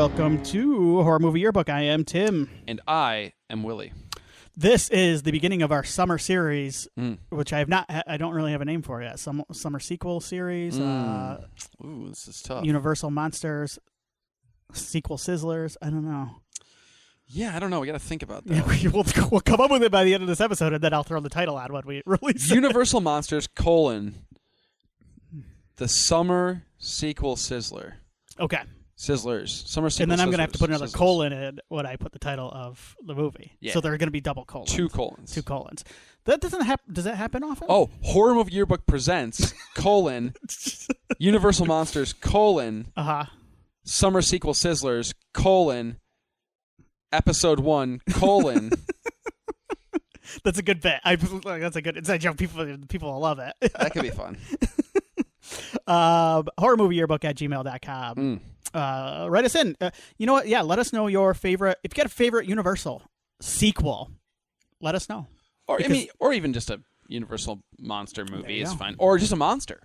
welcome to Horror Movie Yearbook. I am Tim. And I am Willie. This is the beginning of our summer series, which I don't really have a name for yet. Summer sequel series. Ooh, this is tough. Universal Monsters, sequel Sizzlers. I don't know. Yeah, I don't know. We got to think about that. Yeah, we'll come up with it by the end of this episode, and then I'll throw the title on when we release it. Universal Monsters, the summer sequel Sizzler. Okay. Sizzlers. Summer sequel And then I'm going to Sizzlers. have to put another Sizzlers. colon in when I put the title of the movie. Yeah. So there are going to be double colons. Two colons. Two colons. That doesn't happen. Does that happen often? Oh, Horror Movie Yearbook presents, Universal Monsters, Summer sequel Sizzlers, Episode 1, That's a good bit. That's a good inside joke. People will love it. That could be fun. horrormovieyearbook@gmail.com. Write us in. You know what? Yeah, let us know your favorite. If you got a favorite Universal sequel, let us know. Or even just a Universal monster movie is go. fine. Or just a monster.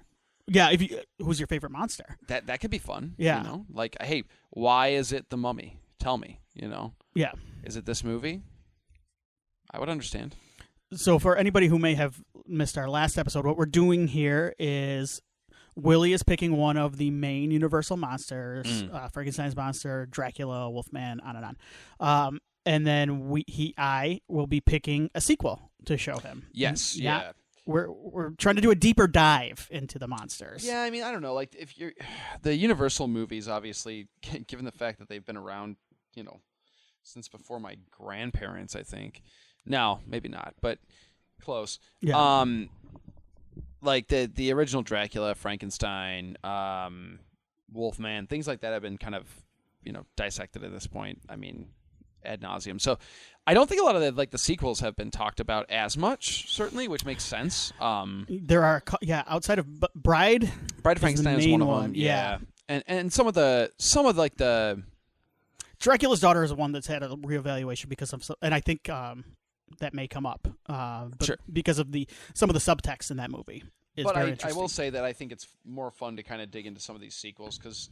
Yeah, who's your favorite monster? That could be fun. Yeah. You know? Like, hey, why is it The Mummy? Tell me, Yeah. Is it this movie? I would understand. So for anybody who may have missed our last episode, what we're doing here is Willie is picking one of the main Universal monsters, Frankenstein's monster, Dracula, Wolfman, on and on. And then I will be picking a sequel to show him. Yes, yeah. We're trying to do a deeper dive into the monsters. Yeah, I mean, I don't know. Like, if you're the Universal movies, obviously, given the fact that they've been around, since before my grandparents, I think. No, maybe not, but close. Yeah. Like the original Dracula, Frankenstein, Wolfman, things like that have been kind of, dissected at this point. I mean, ad nauseum. So I don't think a lot of the sequels have been talked about as much, certainly, which makes sense. There are, outside of Bride of Frankenstein is one of them. Yeah. And some of the Dracula's Daughter is one that's had a reevaluation because of, and I think that may come up, Sure. because of some of the subtext in that movie. But very I interesting. will say that I think it's more fun to kind of dig into some of these sequels because,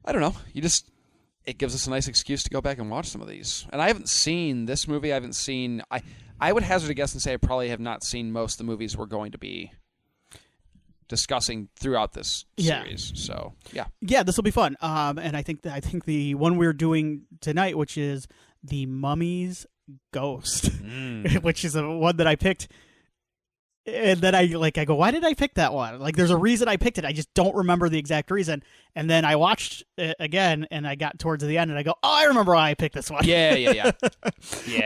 I don't know, it gives us a nice excuse to go back and watch some of these. And I haven't seen this movie. I would hazard a guess and say I probably have not seen most of the movies we're going to be discussing throughout this series. So, yeah. Yeah, this will be fun. And I think the one we're doing tonight, which is The Mummy's Ghost, which is a one that I picked. And then I go, why did I pick that one? Like, there's a reason I picked it. I just don't remember the exact reason. And then I watched it again, and I got towards the end, and I go, oh, I remember why I picked this one. Yeah. Yeah,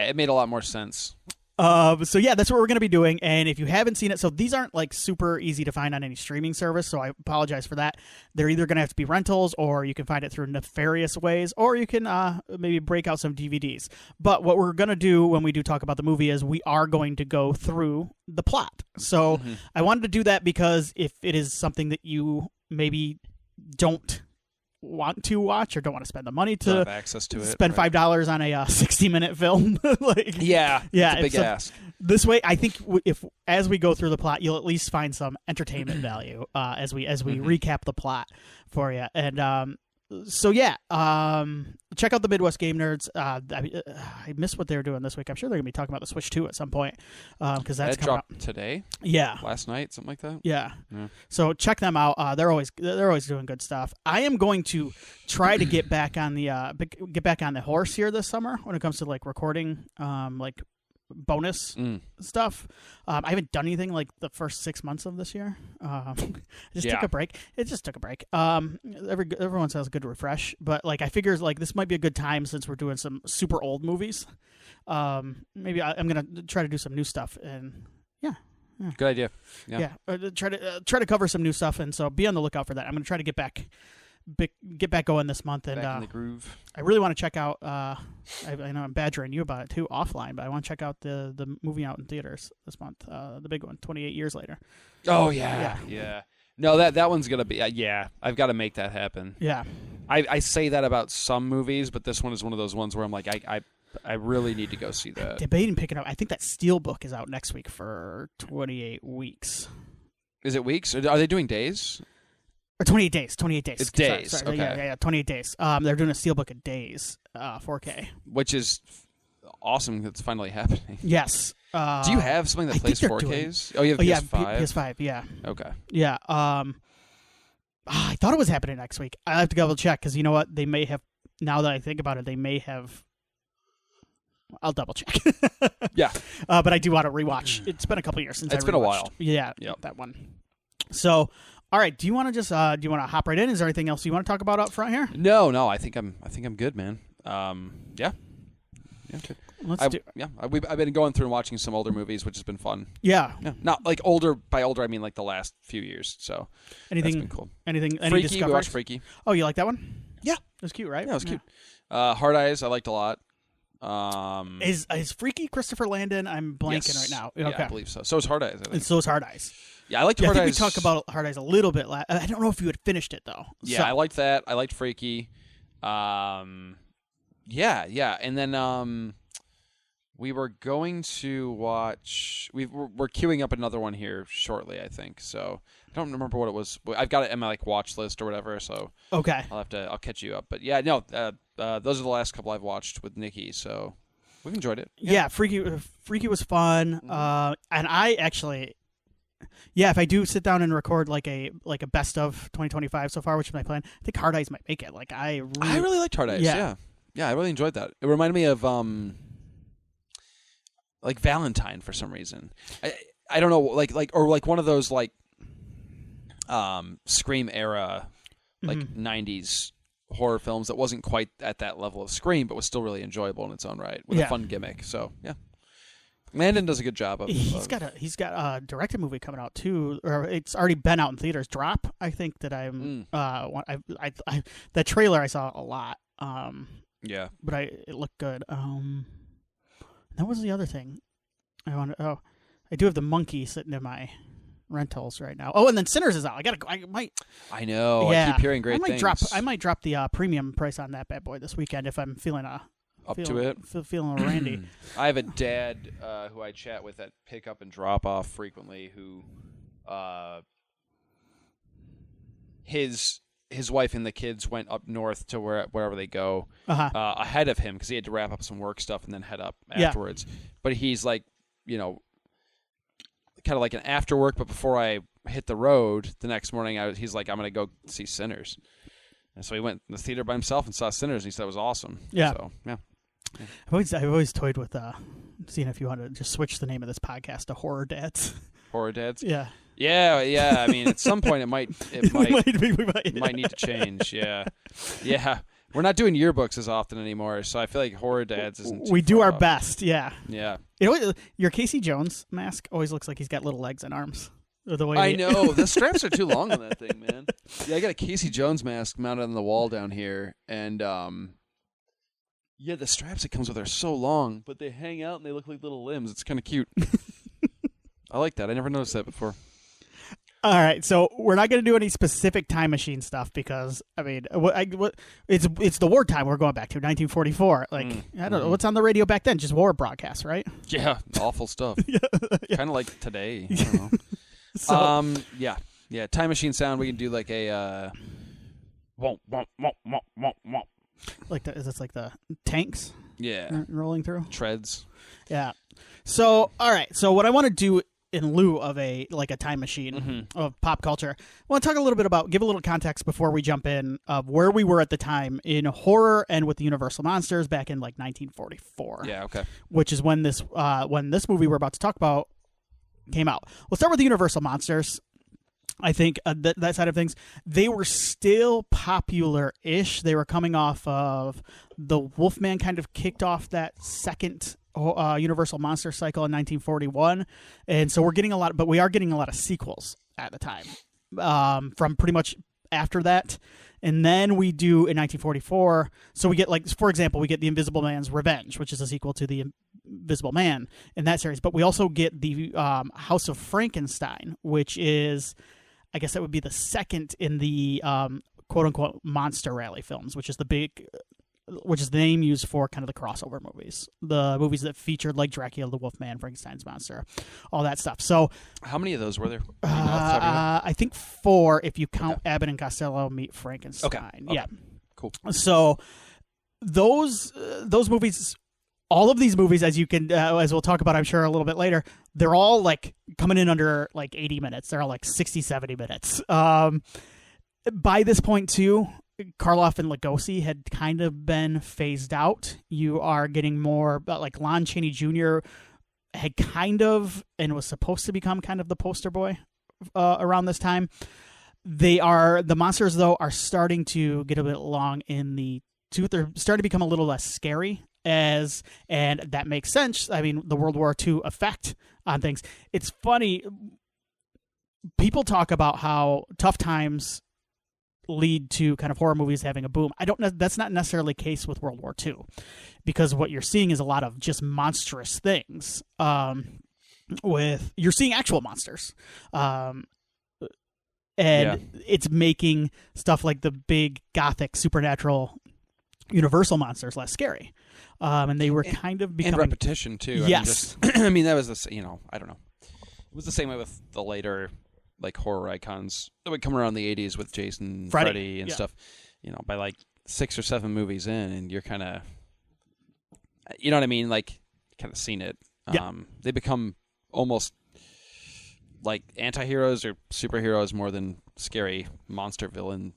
it made a lot more sense. So yeah, that's what we're going to be doing. And if you haven't seen it, so these aren't like super easy to find on any streaming service. So I apologize for that. They're either going to have to be rentals, or you can find it through nefarious ways, or you can maybe break out some DVDs. But what we're going to do when we do talk about the movie is we are going to go through the plot. So I wanted to do that because if it is something that you maybe don't want to watch or don't want to spend the money to have access to spend $5 on a 60-minute film, yeah, it's a big ask. This way, I think if as we go through the plot, you'll at least find some entertainment value as we recap the plot for you. And so yeah, check out the Midwest Game Nerds. I missed what they were doing this week. I'm sure they're gonna be talking about the Switch 2 at some point because that's coming dropped today. Yeah, last night, something like that. Yeah. So check them out. They're always doing good stuff. I am going to try to get back on the horse here this summer when it comes to like recording bonus stuff. I haven't done anything like the first 6 months of this year. I took a break. It just took a break. Everyone says good refresh, but like I figure like this might be a good time since we're doing some super old movies. Maybe I'm gonna try to do some new stuff and yeah. Good idea. Yeah. Try to cover some new stuff, and so be on the lookout for that. I'm gonna try to get back going this month, and back in the groove. I really want to check out. I know I'm badgering you about it too offline, but I want to check out the movie out in theaters this month. The big one, 28 Years Later. Oh yeah. No, that one's gonna be. Yeah, I've got to make that happen. Yeah. I say that about some movies, but this one is one of those ones where I'm like, I really need to go see that. Debating picking up. I think that Steelbook is out next week for 28 weeks. Is it weeks? Are they doing days? Or 28 days. 28 days. It's days. Sorry. Okay. Yeah. 28 days. They're doing a steelbook of days, 4K. Which is awesome. It's finally happening. Yes. Do you have something that plays 4Ks? Oh, you have PS5? PS5, yeah. Okay. Yeah. I thought it was happening next week. I have to double check because you know what? They may have, now that I think about it, they may have. I'll double check. Yeah. But I do want to rewatch. It's been a couple years since It's I been a rewatched. while. Yeah. Yep. That one. So, all right. Do you want to just do you want to hop right in? Is there anything else you want to talk about up front here? No. I think I'm good, man. Yeah. Yeah. Good. I've been going through and watching some older movies, which has been fun. Yeah. Not like older. By older, I mean like the last few years. So anything that's been cool. Any Freaky. discoveries? We watched Freaky. Oh, you like that one? Yeah. It was cute, right? Yeah, it was cute. Hard Eyes, I liked a lot. Is Freaky Christopher Landon? I'm blanking right now. Okay. Yeah, I believe so. So is Hard Eyes, I think. And so is Hard Eyes. Yeah, I liked I Hard think Eyes. we talked about Hard Eyes a little bit. I don't know if you had finished it though. Yeah, I liked that. I liked Freaky. Yeah. And then we were going to watch. We're queuing up another one here shortly, I think. So I don't remember what it was. I've got it in my watch list or whatever. So okay, I'll catch you up. But yeah, no. Those are the last couple I've watched with Nikki. So we've enjoyed it. Yeah, Freaky was fun. And I actually. Yeah, if I do sit down and record like a best of 2025 so far, which is my plan, I think Hard Eyes might make it. Like I really liked Hard Eyes. Yeah, I really enjoyed that. It reminded me of like Valentine for some reason. I don't know, like one of those like Scream era, like 90s horror films that wasn't quite at that level of Scream, but was still really enjoyable in its own right with a fun gimmick. So yeah. Landon does a good job of. He's got a directed movie coming out too, or it's already been out in theaters. Drop, I think that I'm. That trailer I saw a lot. Yeah, but it looked good. That was the other thing. I do have the Monkey sitting in my rentals right now. Oh, and then Sinners is out. I know. Yeah, I keep hearing great things. I might drop the premium price on that bad boy this weekend if I'm feeling feeling randy. I have a dad who I chat with at pick up and drop off frequently who his wife and the kids went up north to wherever they go ahead of him because he had to wrap up some work stuff and then head up afterwards. But he's like, kind of like an after work, but before I hit the road the next morning, he's like, I'm going to go see Sinners. And so he went to the theater by himself and saw Sinners, and he said it was awesome. Yeah. So, yeah. I've always toyed with seeing if you want to just switch the name of this podcast to Horror Dads. Horror Dads? Yeah. Yeah. I mean, at some point it might need to change. Yeah. We're not doing yearbooks as often anymore, so I feel like Horror Dads isn't too We do far our off. best, yeah. Yeah. Your Casey Jones mask always looks like he's got little legs and arms. I know. The straps are too long on that thing, man. Yeah, I got a Casey Jones mask mounted on the wall down here, and the straps it comes with are so long, but they hang out and they look like little limbs. It's kind of cute. I like that. I never noticed that before. All right, so we're not going to do any specific time machine stuff because it's the wartime we're going back to 1944. Like I don't know what's on the radio back then, just war broadcasts, right? Yeah, awful stuff. Kind of like today. I don't know. So, yeah. Time machine sound. We can do like a womp, womp, womp, womp, womp, womp. is this like the tanks? Yeah, rolling through treads. Yeah. So all right. So what I want to do in lieu of a time machine of pop culture, I want to talk a little bit give a little context before we jump in of where we were at the time in horror and with the Universal monsters back in 1944. Yeah. Okay. Which is when this movie we're about to talk about came out. We'll start with the Universal monsters. I think that side of things, they were still popular-ish. They were coming off of the Wolfman kind of kicked off that second Universal monster cycle in 1941, and so we are getting a lot of sequels at the time from pretty much after that. And then we do in 1944, so we get for example, we get The Invisible Man's Revenge, which is a sequel to The Invisible Man in that series. But we also get the House of Frankenstein, which is, I guess that would be the second in the quote-unquote Monster Rally films, which is the big which is the name used for kind of the crossover movies, the movies that featured like Dracula, the Wolfman, Frankenstein's monster, all that stuff. So, how many of those were there? Do you know off the top of your head? I think 4 if you count Abbott and Costello Meet Frankenstein. Okay. Yeah, Cool. So those movies. All of these movies, as you can, as we'll talk about, I'm sure, a little bit later, they're all like coming in under like 80 minutes. They're all like 60, 70 minutes. By this point, too, Karloff and Lugosi had kind of been phased out. You are getting more, like Lon Cheney Jr. had kind of, and was supposed to become kind of the poster boy around this time. The monsters, though, are starting to get a bit long in the tooth. They're starting to become a little less scary. And that makes sense. I mean, the World War II effect on things. It's funny. People talk about how tough times lead to kind of horror movies having a boom. That's not necessarily the case with World War II, because what you're seeing is a lot of just monstrous things. You're seeing actual monsters. It's making stuff like the big gothic supernatural universal monsters less scary. And they were kind of becoming... And repetition, too. Yes. I mean, that was I don't know. It was the same way with the later, like, horror icons that would come around the 80s with Jason, Freddy, and stuff. By, like, 6 or 7 movies in, and you're kind of... You know what I mean? Like, kind of seen it. They become almost, like, anti-heroes or superheroes more than scary monster villain.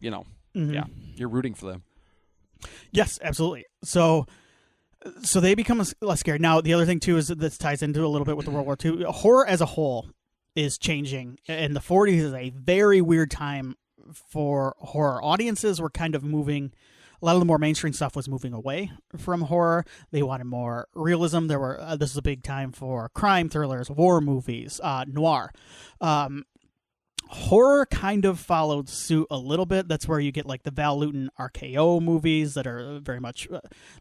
Mm-hmm. Yeah. You're rooting for them. Yes, absolutely. So they become less scary. Now, the other thing, too, is that this ties into a little bit with the World War II. Horror as a whole is changing. And the 40s is a very weird time for horror. Audiences were kind of moving. A lot of the more mainstream stuff was moving away from horror. They wanted more realism. This is a big time for crime thrillers, war movies, noir. Horror kind of followed suit a little bit. That's where you get like the Val Lewton RKO movies that are very much,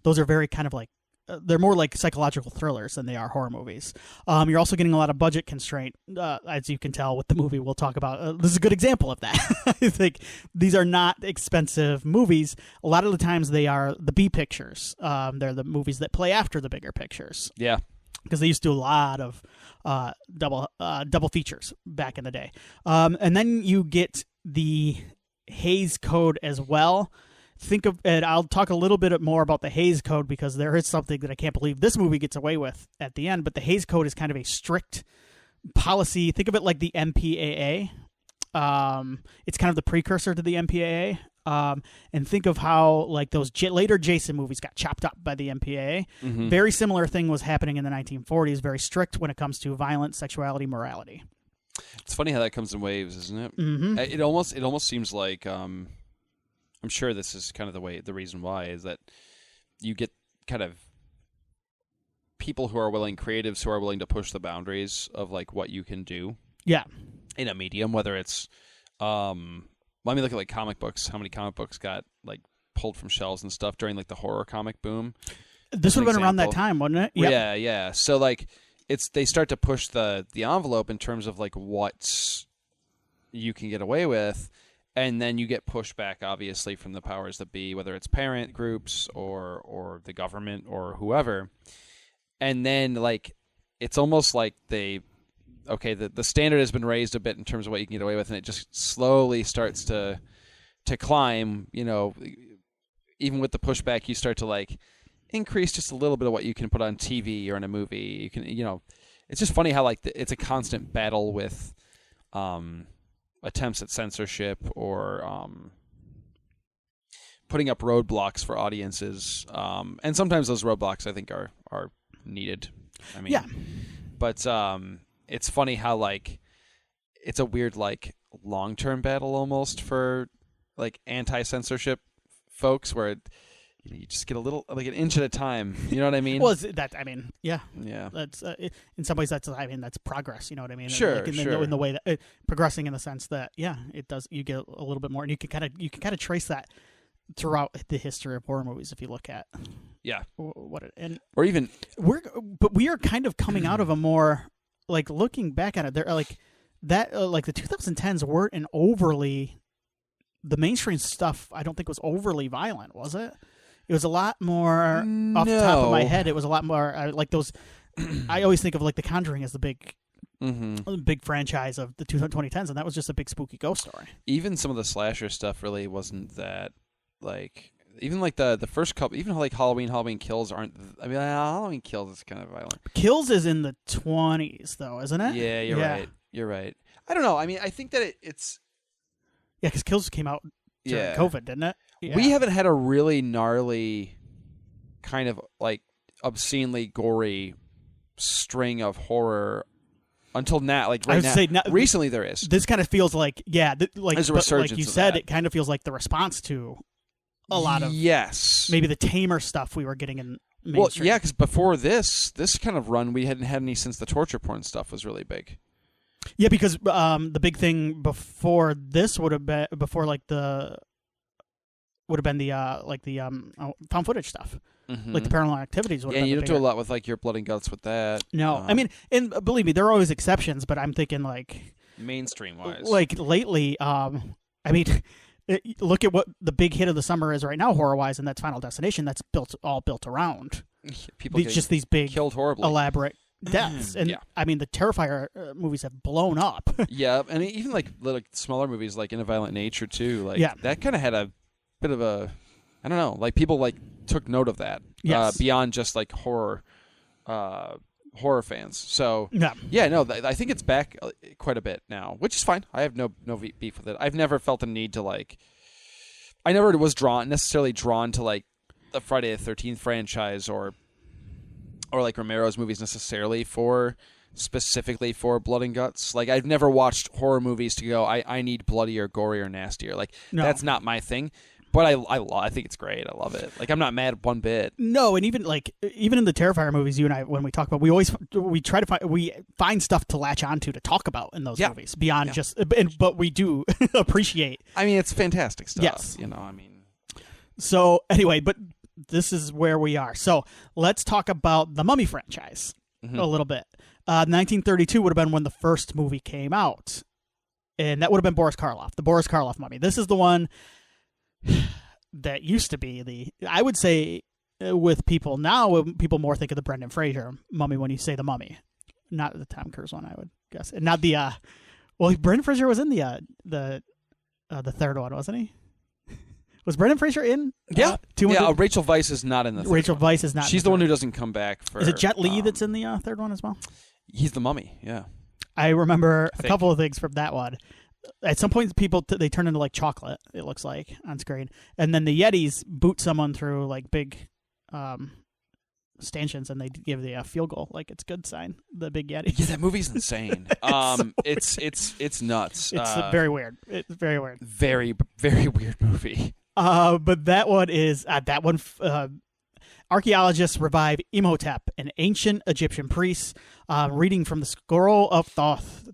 those are very kind of like, they're more like psychological thrillers than they are horror movies. You're also getting a lot of budget constraint, as you can tell with the movie we'll talk about. This is a good example of that. I think these are not expensive movies. A lot of the times they are the B pictures. They're the movies that play after the bigger pictures. Yeah. Because they used to do a lot of double features back in the day. And then you get the Hays Code as well. Think of it. I'll talk a little bit more about the Hays Code because there is something that I can't believe this movie gets away with at the end. But the Hays Code is kind of a strict policy. Think of it like the MPAA. It's kind of the precursor to the MPAA. And think of how like those later Jason movies got chopped up by the MPAA. Mm-hmm. Very similar thing was happening in the 1940s. Very strict when it comes to violence, sexuality, morality. It's funny how that comes in waves, isn't it? Mm-hmm. It almost seems like I'm sure this is kind of the reason why is that you get kind of people who are creatives who are willing to push the boundaries of like what you can do. Yeah. In a medium, whether it's let me look at like comic books. How many comic books got like pulled from shelves and stuff during like the horror comic boom? This would have been around that time, wouldn't it? Yep. Yeah. So like they start to push the envelope in terms of like what you can get away with, and then you get pushback obviously from the powers that be, whether it's parent groups or the government or whoever. And then like it's almost like the standard has been raised a bit in terms of what you can get away with, and it just slowly starts to climb. Even with the pushback, you start to like increase just a little bit of what you can put on TV or in a movie. You can, it's just funny how like it's a constant battle with attempts at censorship or putting up roadblocks for audiences. And sometimes those roadblocks I think are needed. I mean, yeah, but it's funny how like it's a weird like long-term battle almost for like anti-censorship folks where you just get a little like an inch at a time. You know what I mean? Well, yeah. That's in some ways that's progress. You know what I mean? Sure, like in the way that progressing in the sense that it does. You get a little bit more, and you can kind of trace that throughout the history of horror movies if you look at we are kind of coming out of a more like looking back at it, they're like that like the 2010s weren't the mainstream stuff I don't think was overly violent, was it? It was a lot more off the top of my head. It was a lot more like those. I always think of like The Conjuring as the big franchise of the 2010s, and that was just a big spooky ghost story. Even some of the slasher stuff really wasn't that like. Even like the first couple, even like Halloween Kills aren't. I mean, Halloween Kills is kind of violent. Kills is in the 20s though, isn't it? Yeah, you're right. You're right. I don't know. I mean, I think that it's. Yeah, because Kills came out during COVID, didn't it? Yeah. We haven't had a really gnarly, kind of like obscenely gory string of horror until now. Like right now, recently there is. This kind of feels like there's a resurgence. Like you said, it kind of feels like the response to a lot of maybe the tamer stuff we were getting in mainstream. Well, yeah, because before this kind of run, we hadn't had any since the torture porn stuff was really big. Yeah, because the big thing before this would have been the found footage stuff, like the Paranormal Activities. Yeah, you don't do a lot with like your blood and guts with that. No, I mean, and believe me, there are always exceptions, but I'm thinking like mainstream wise, like lately. I mean. Look at what the big hit of the summer is right now, horror-wise, and that's Final Destination. That's all built around people just these big, killed horribly, elaborate deaths. And I mean, the Terrifier movies have blown up. Yeah, and even like smaller movies like In a Violent Nature too. Like that kind of had a bit of a, I don't know, like people like took note of that beyond just like horror fans. So I think it's back quite a bit now, which is fine. I have no beef with it. I've never felt the need to like. I never was necessarily drawn to like the Friday the 13th franchise or like Romero's movies necessarily specifically for blood and guts. Like I've never watched horror movies to go. I need bloody or gory or nastier. Like that's not my thing. But I think it's great. I love it. Like I'm not mad one bit. No, and even in the Terrifier movies, you and I, when we talk about, we find stuff to latch onto to talk about in those movies beyond just. But we do appreciate. I mean, it's fantastic stuff. Yes, I mean. So anyway, but this is where we are. So let's talk about the Mummy franchise a little bit. 1932 would have been when the first movie came out, and that would have been Boris Karloff, the Boris Karloff Mummy. This is the one that used to be I would say with people now, people more think of the Brendan Fraser Mummy when you say the Mummy, not the Tom Cruise one, I would guess, and not the Brendan Fraser was in the third one, wasn't he? Was Brendan Fraser in? Rachel Weisz is not in the third Rachel one. Weisz is not. She's the one who doesn't come back for. Is it Jet Li that's in the third one as well? He's the Mummy. Yeah, I remember a couple of things from that one. At some point, people they turn into like chocolate. It looks like on screen, and then the Yetis boot someone through like big stanchions, and they give the field goal. Like it's a good sign. The big Yetis. Yeah, that movie's insane. It's nuts. It's very weird. It's very weird. Very very weird movie. But that one is archaeologists revive Imhotep, an ancient Egyptian priest, reading from the Scroll of Thoth.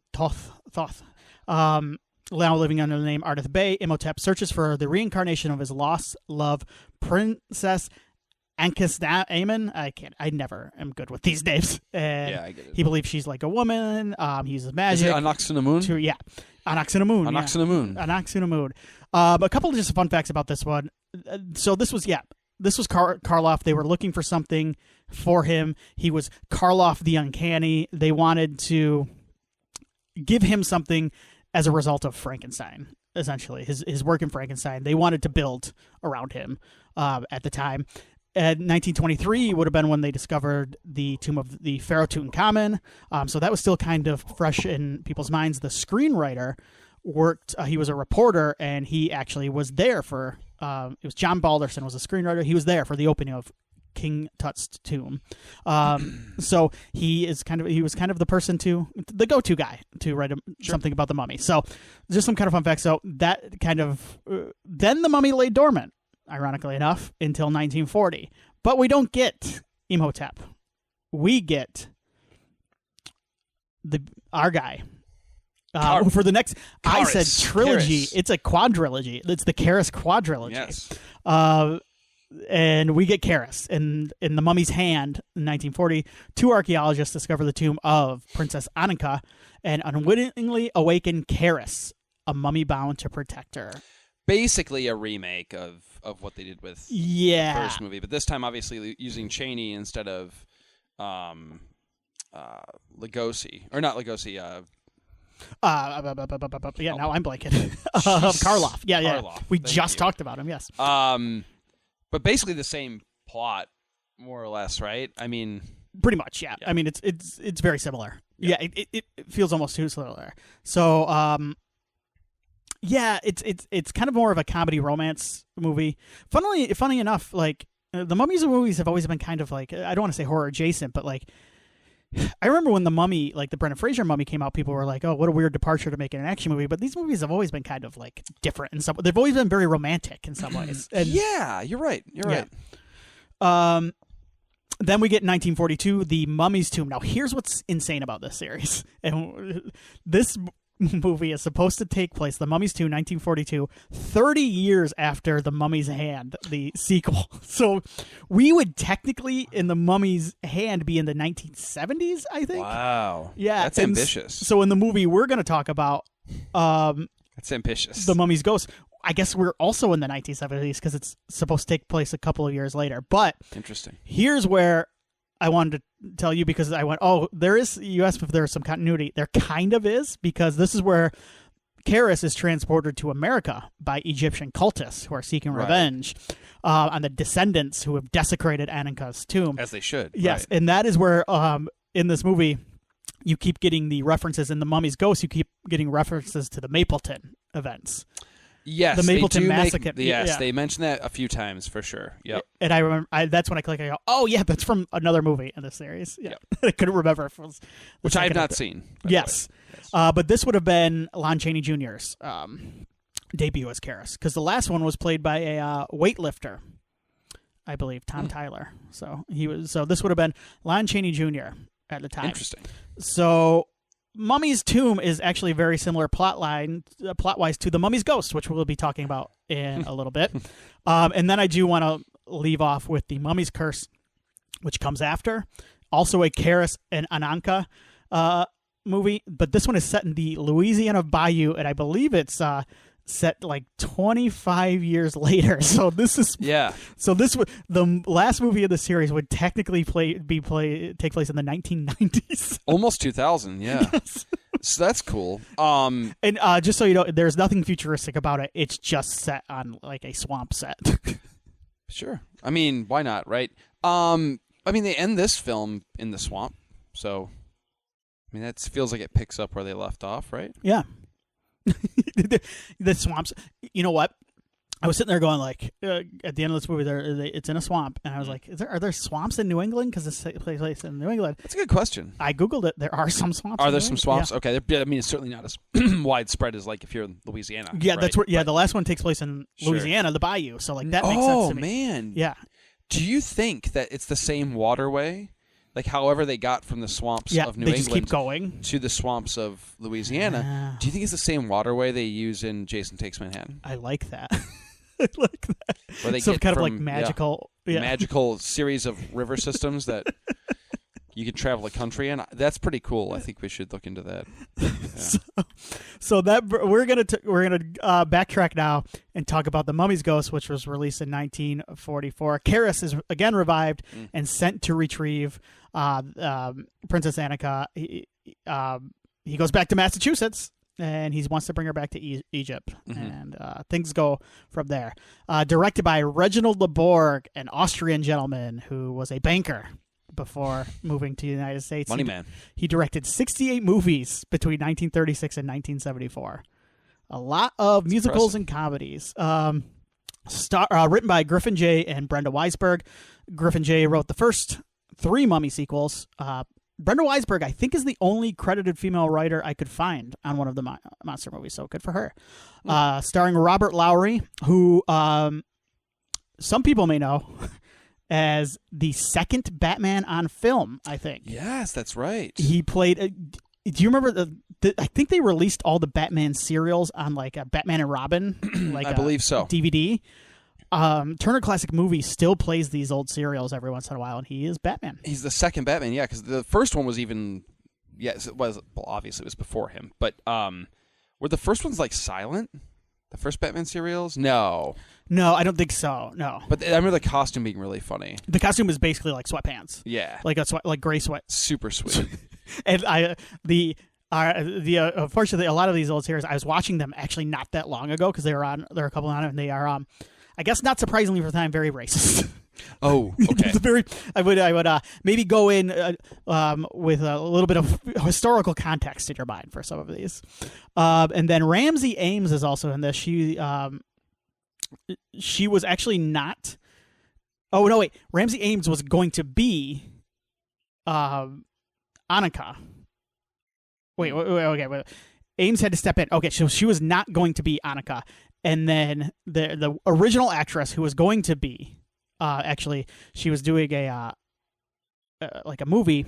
Now living under the name Ardith Bey, Imhotep searches for the reincarnation of his lost love, Princess Ankhesenamun. I never am good with these names. And I get it. He believes she's like a woman. He uses magic. Is it Anaxunamun? Anaxunamun. Anaxunamun. A couple of just fun facts about this one. So this was Karloff. They were looking for something for him. He was Karloff the Uncanny. They wanted to give him something as a result of Frankenstein, essentially, his work in Frankenstein. They wanted to build around him at the time. At 1923 would have been when they discovered the tomb of the Pharaoh Tutankhamun. So that was still kind of fresh in people's minds. The screenwriter worked, he was a reporter, and he actually was there for, it was John Balderson was the screenwriter. He was there for the opening of King Tut's tomb. So he was kind of the person the go-to guy to write something about the Mummy. So just some kind of fun facts. So that kind of, then the Mummy lay dormant, ironically enough, until 1940. But we don't get Imhotep. We get our guy. For the next, Kharis. I said trilogy. Kharis. It's a quadrilogy. It's the Kharis quadrilogy. Yes. And we get Kharis. In The Mummy's Hand, in 1940, two archaeologists discover the tomb of Princess Ananka and unwittingly awaken Kharis, a mummy bound to protect her. basically a remake of what they did with the first movie, but this time obviously using Cheney instead of Lugosi, or not Lugosi. Now I'm blanking. Karloff. Yeah. Karloff. We just talked about him. Yes. But basically the same plot, more or less, right? I mean, pretty much. Yeah. I mean, it's very similar. Yeah. It feels almost too similar. So, yeah, it's kind of more of a comedy romance movie. Funny enough, like the Mummies movies have always been kind of like, I don't want to say horror adjacent, but like I remember when the Mummy, like the Brendan Fraser Mummy came out, people were like, "Oh, what a weird departure to make an action movie." But these movies have always been kind of like different in some. They've always been very romantic in some ways. And, yeah, you're right. You're right. Then we get 1942, The Mummy's Tomb. Now, here's what's insane about this series. And this movie is supposed to take place, The Mummy's Tomb, 1942, 30 years after The Mummy's Hand, the sequel. So we would technically, in The Mummy's Hand, be in the 1970s, I think. Wow. Yeah. That's ambitious. So in the movie we're going to talk about... that's ambitious. The Mummy's Ghost. I guess we're also in the 1970s because it's supposed to take place a couple of years later. But interesting. Here's where I wanted to tell you, because I went, you asked if there is some continuity. There kind of is, because this is where Kharis is transported to America by Egyptian cultists who are seeking revenge on the descendants who have desecrated Ananka's tomb. As they should. Yes, right. and that is where in this movie you keep getting the references. In The Mummy's Ghost, you keep getting references to the Mapleton events. Yes, the Mapleton Massacre. They mentioned that a few times for sure. Yep. And I remember that's when I click. I go, "Oh yeah, that's from another movie in the series." Yeah, yep. I couldn't remember if it was which I have not seen. Yes, but this would have been Lon Cheney Jr.'s debut as Kharis, because the last one was played by a weightlifter, I believe, Tom Tyler. So this would have been Lon Cheney Jr. at the time. Interesting. So Mummy's Tomb is actually a very similar plot-wise to The Mummy's Ghost, which we'll be talking about in a little bit. And then I do want to leave off with The Mummy's Curse, which comes after. Also a Kharis and Ananka movie, but this one is set in the Louisiana Bayou, and I believe it's set like 25 years later. So this is the last movie of the series would technically take place in the 1990s. Almost 2000, yeah. Yes. So that's cool. And just so you know, there's nothing futuristic about it. It's just set on like a swamp set. Sure. I mean, why not, right? I mean, they end this film in the swamp, so I mean that feels like it picks up where they left off, right? Yeah. The swamps. You know what? I was sitting there going like, at the end of this movie, it's in a swamp, and I was like, are there swamps in New England? Because this takes place in New England. That's a good question. I googled it. There are some swamps. Are there some swamps? Yeah. Okay. I mean, it's certainly not as widespread as like if you're in Louisiana. Yeah, right? that's where. Yeah, the last one takes place in Louisiana, the Bayou. So like that makes sense to me. Oh man. Yeah. Do you think that it's the same waterway? Like, however they got from the swamps of New they England just keep going to the swamps of Louisiana, do you think it's the same waterway they use in Jason Takes Manhattan? I like that. I like that. Where they some get kind from, of like magical, magical series of river systems that you can travel a country in. That's pretty cool. I think we should look into that. Yeah. So that we're gonna backtrack now and talk about The Mummy's Ghost, which was released in 1944. Kharis is again revived and sent to retrieve Princess Ananka. He goes back to Massachusetts, and he wants to bring her back to Egypt, and things go from there. Directed by Reginald Leborg, an Austrian gentleman who was a banker before moving to the United States. Money man. He directed 68 movies between 1936 and 1974. A lot of musicals and comedies. Written by Griffin J. and Brenda Weisberg. Griffin J. wrote the first 3 Mummy sequels. Brenda Weisberg, I think, is the only credited female writer I could find on one of the monster movies, so good for her. Starring Robert Lowry, who some people may know as the second Batman on film, I think. Yes, that's right. He played... do you remember I think they released all the Batman serials on like a Batman and Robin, like I believe so, DVD. Turner Classic Movies still plays these old serials every once in a while, and he is Batman. He's the second Batman, yeah, because the first one was even... Yes, it was... Well, obviously it was before him, but were the first ones like silent? The first Batman serials? No. No, I don't think so. No. But I remember the costume being really funny. The costume is basically like sweatpants. Yeah. Like gray sweat. Super sweet. And unfortunately, a lot of these old series, I was watching them actually not that long ago because there are a couple on it, and they are, I guess not surprisingly for the time, very racist. Oh, okay. I would maybe go in with a little bit of historical context in your mind for some of these. And then Ramsey Ames is also in this. She was actually not. Oh no! Wait, Ramsey Ames was going to be Annika. Wait. Ames had to step in. Okay, so she was not going to be Annika, and then the original actress who was going to be. Actually, she was doing a movie,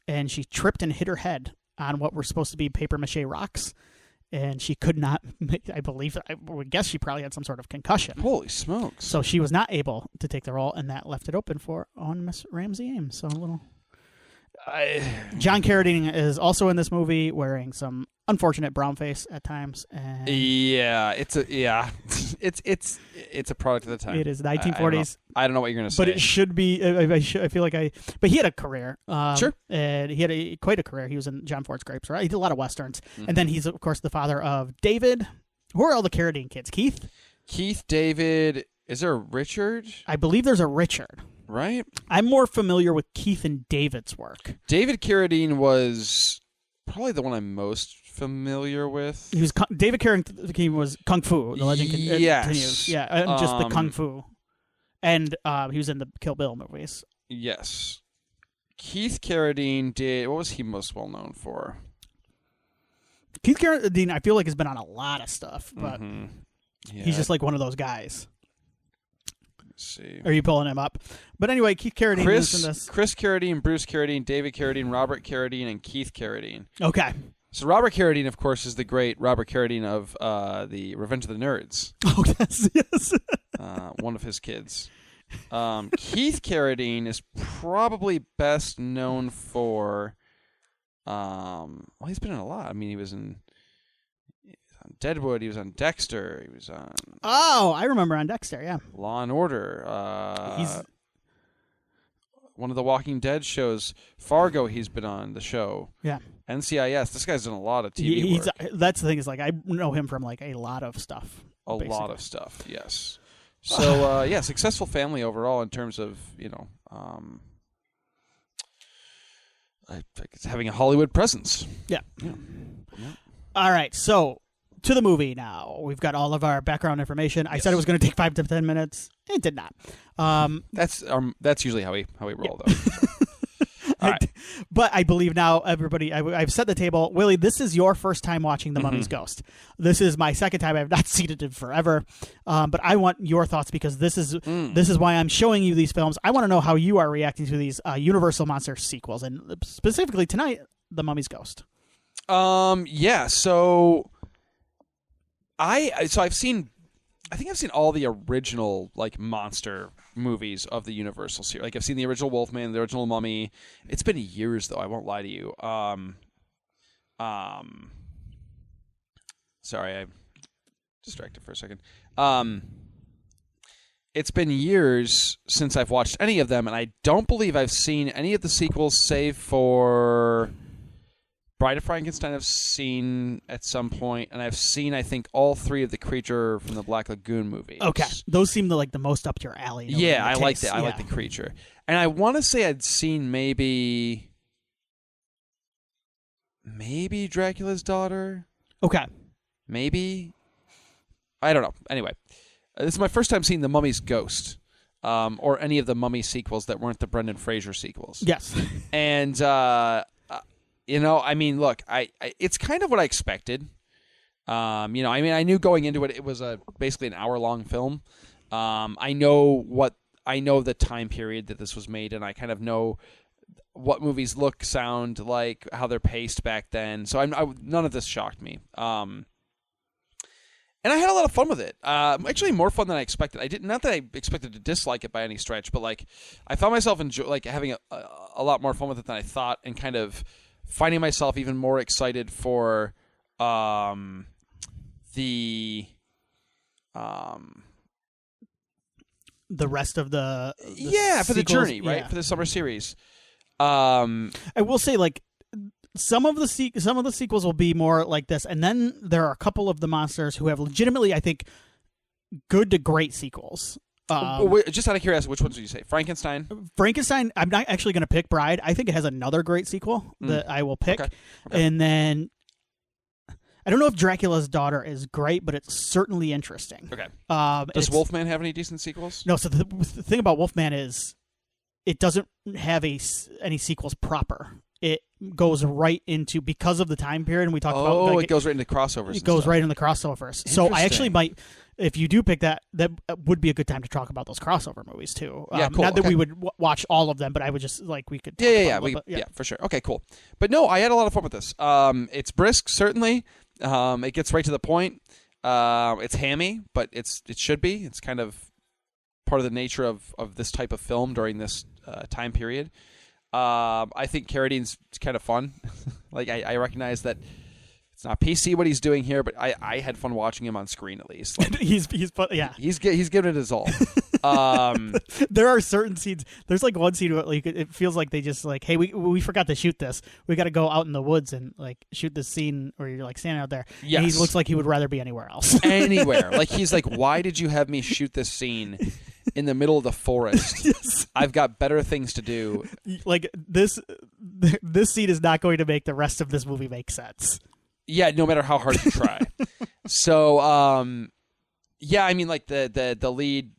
and she tripped and hit her head on what were supposed to be paper mache rocks, and she could not. I would guess she probably had some sort of concussion. Holy smokes! So she was not able to take the role, and that left it open for Miss Ramsey Ames. So a little. John Carradine is also in this movie, wearing some unfortunate brown face at times. And yeah, it's a product of the time. It is the 1940s. I don't know what you're gonna say, but it should be. I feel like But he had a career. Sure. And he had quite a career. He was in John Ford's Grapes, right? He did a lot of westerns, and then he's of course the father of David. Who are all the Carradine kids? Keith, David. Is there a Richard? I believe there's a Richard. Right. I'm more familiar with Keith and David's work. David Carradine was probably the one I'm most familiar with. He was David Carradine was Kung Fu. The legend continues. Yeah, just the Kung Fu, and he was in the Kill Bill movies. Yes. Keith Carradine did. What was he most well known for? Keith Carradine, I feel like, has been on a lot of stuff, but he's just like one of those guys. See. Are you pulling him up? But anyway, Keith Carradine was in this. Chris Carradine, Bruce Carradine, David Carradine, Robert Carradine, and Keith Carradine. Okay. So Robert Carradine, of course, is the great Robert Carradine of the Revenge of the Nerds. Oh, yes. One of his kids. Keith Carradine is probably best known for. He's been in a lot. I mean, he was on Deadwood. He was on Dexter. He was on. Oh, I remember on Dexter. Yeah. Law and Order. He's one of the Walking Dead shows. Fargo. He's been on the show. Yeah. NCIS. This guy's done a lot of TV work. That's the thing. Is like I know him from like a lot of stuff. Lot of stuff. Yes. So successful family overall in terms of having a Hollywood presence. Yeah. All right. So to the movie now. We've got all of our background information. I said it was going to take 5 to 10 minutes. It did not. That's usually how we roll, though. All right. But I believe now, everybody, I've set the table. Willie, this is your first time watching The Mummy's Ghost. This is my second time. I've not seen it in forever. But I want your thoughts because this is why I'm showing you these films. I want to know how you are reacting to these Universal Monster sequels, and specifically tonight, The Mummy's Ghost. So I've seen. I think I've seen all the original monster movies of the Universal series. Like I've seen the original Wolfman, the original Mummy. It's been years though. I won't lie to you. Sorry, I distracted for a second. It's been years since I've watched any of them, and I don't believe I've seen any of the sequels save for Bride of Frankenstein. I've seen at some point, and I've seen, I think, all 3 of the Creature from the Black Lagoon movies. Okay, those seem the most up your alley. Yeah, I like that. I like the Creature, and I want to say I'd seen maybe Dracula's Daughter. Okay, maybe I don't know. Anyway, this is my first time seeing The Mummy's Ghost, or any of the Mummy sequels that weren't the Brendan Fraser sequels. Yes, and. I mean, look, it's kind of what I expected. I knew going into it, it was basically an hour-long film. I know the time period that this was made, and I kind of know what movies look, sound like, how they're paced back then. So none of this shocked me. And I had a lot of fun with it. Actually, more fun than I expected. Not that I expected to dislike it by any stretch, but I found myself having a lot more fun with it than I thought, and kind of finding myself even more excited for the the rest of the for the journey, right? Yeah. For the summer series. I will say, like, some of the sequels will be more like this, and then there are a couple of the monsters who have legitimately, I think, good to great sequels. Just out of curiosity, which ones did you say? Frankenstein? Frankenstein, I'm not actually going to pick Bride. I think it has another great sequel that I will pick. Okay. And then I don't know if Dracula's Daughter is great, but it's certainly interesting. Okay. Does Wolfman have any decent sequels? No, so the thing about Wolfman is it doesn't have any sequels proper. It goes right into, because of the time period, and we talked about... Oh, it goes right into crossovers. It goes right into the crossovers. So I actually might, if you do pick that would be a good time to talk about those crossover movies, too. Yeah, cool. Not that we would watch all of them, but I would just, like, we could... Yeah, for sure. Okay, cool. But no, I had a lot of fun with this. It's brisk, certainly. It gets right to the point. It's hammy, but it should be. It's kind of part of the nature of this type of film during this time period. I think Carradine's kind of fun. Like, I recognize that it's not PC what he's doing here, but I had fun watching him on screen, at least. Like, he's yeah. He's giving it his all. There are certain scenes. There's like one scene where, like, it feels like they just like, hey, we forgot to shoot this. We got to go out in the woods and, like, shoot this scene where you're, like, standing out there. Yes. And he looks like he would rather be anywhere else. Anywhere. Like, he's like, why did you have me shoot this scene in the middle of the forest? Yes. I've got better things to do. Like, this scene is not going to make the rest of this movie make sense. Yeah, no matter how hard you try. So, yeah, I mean, like, the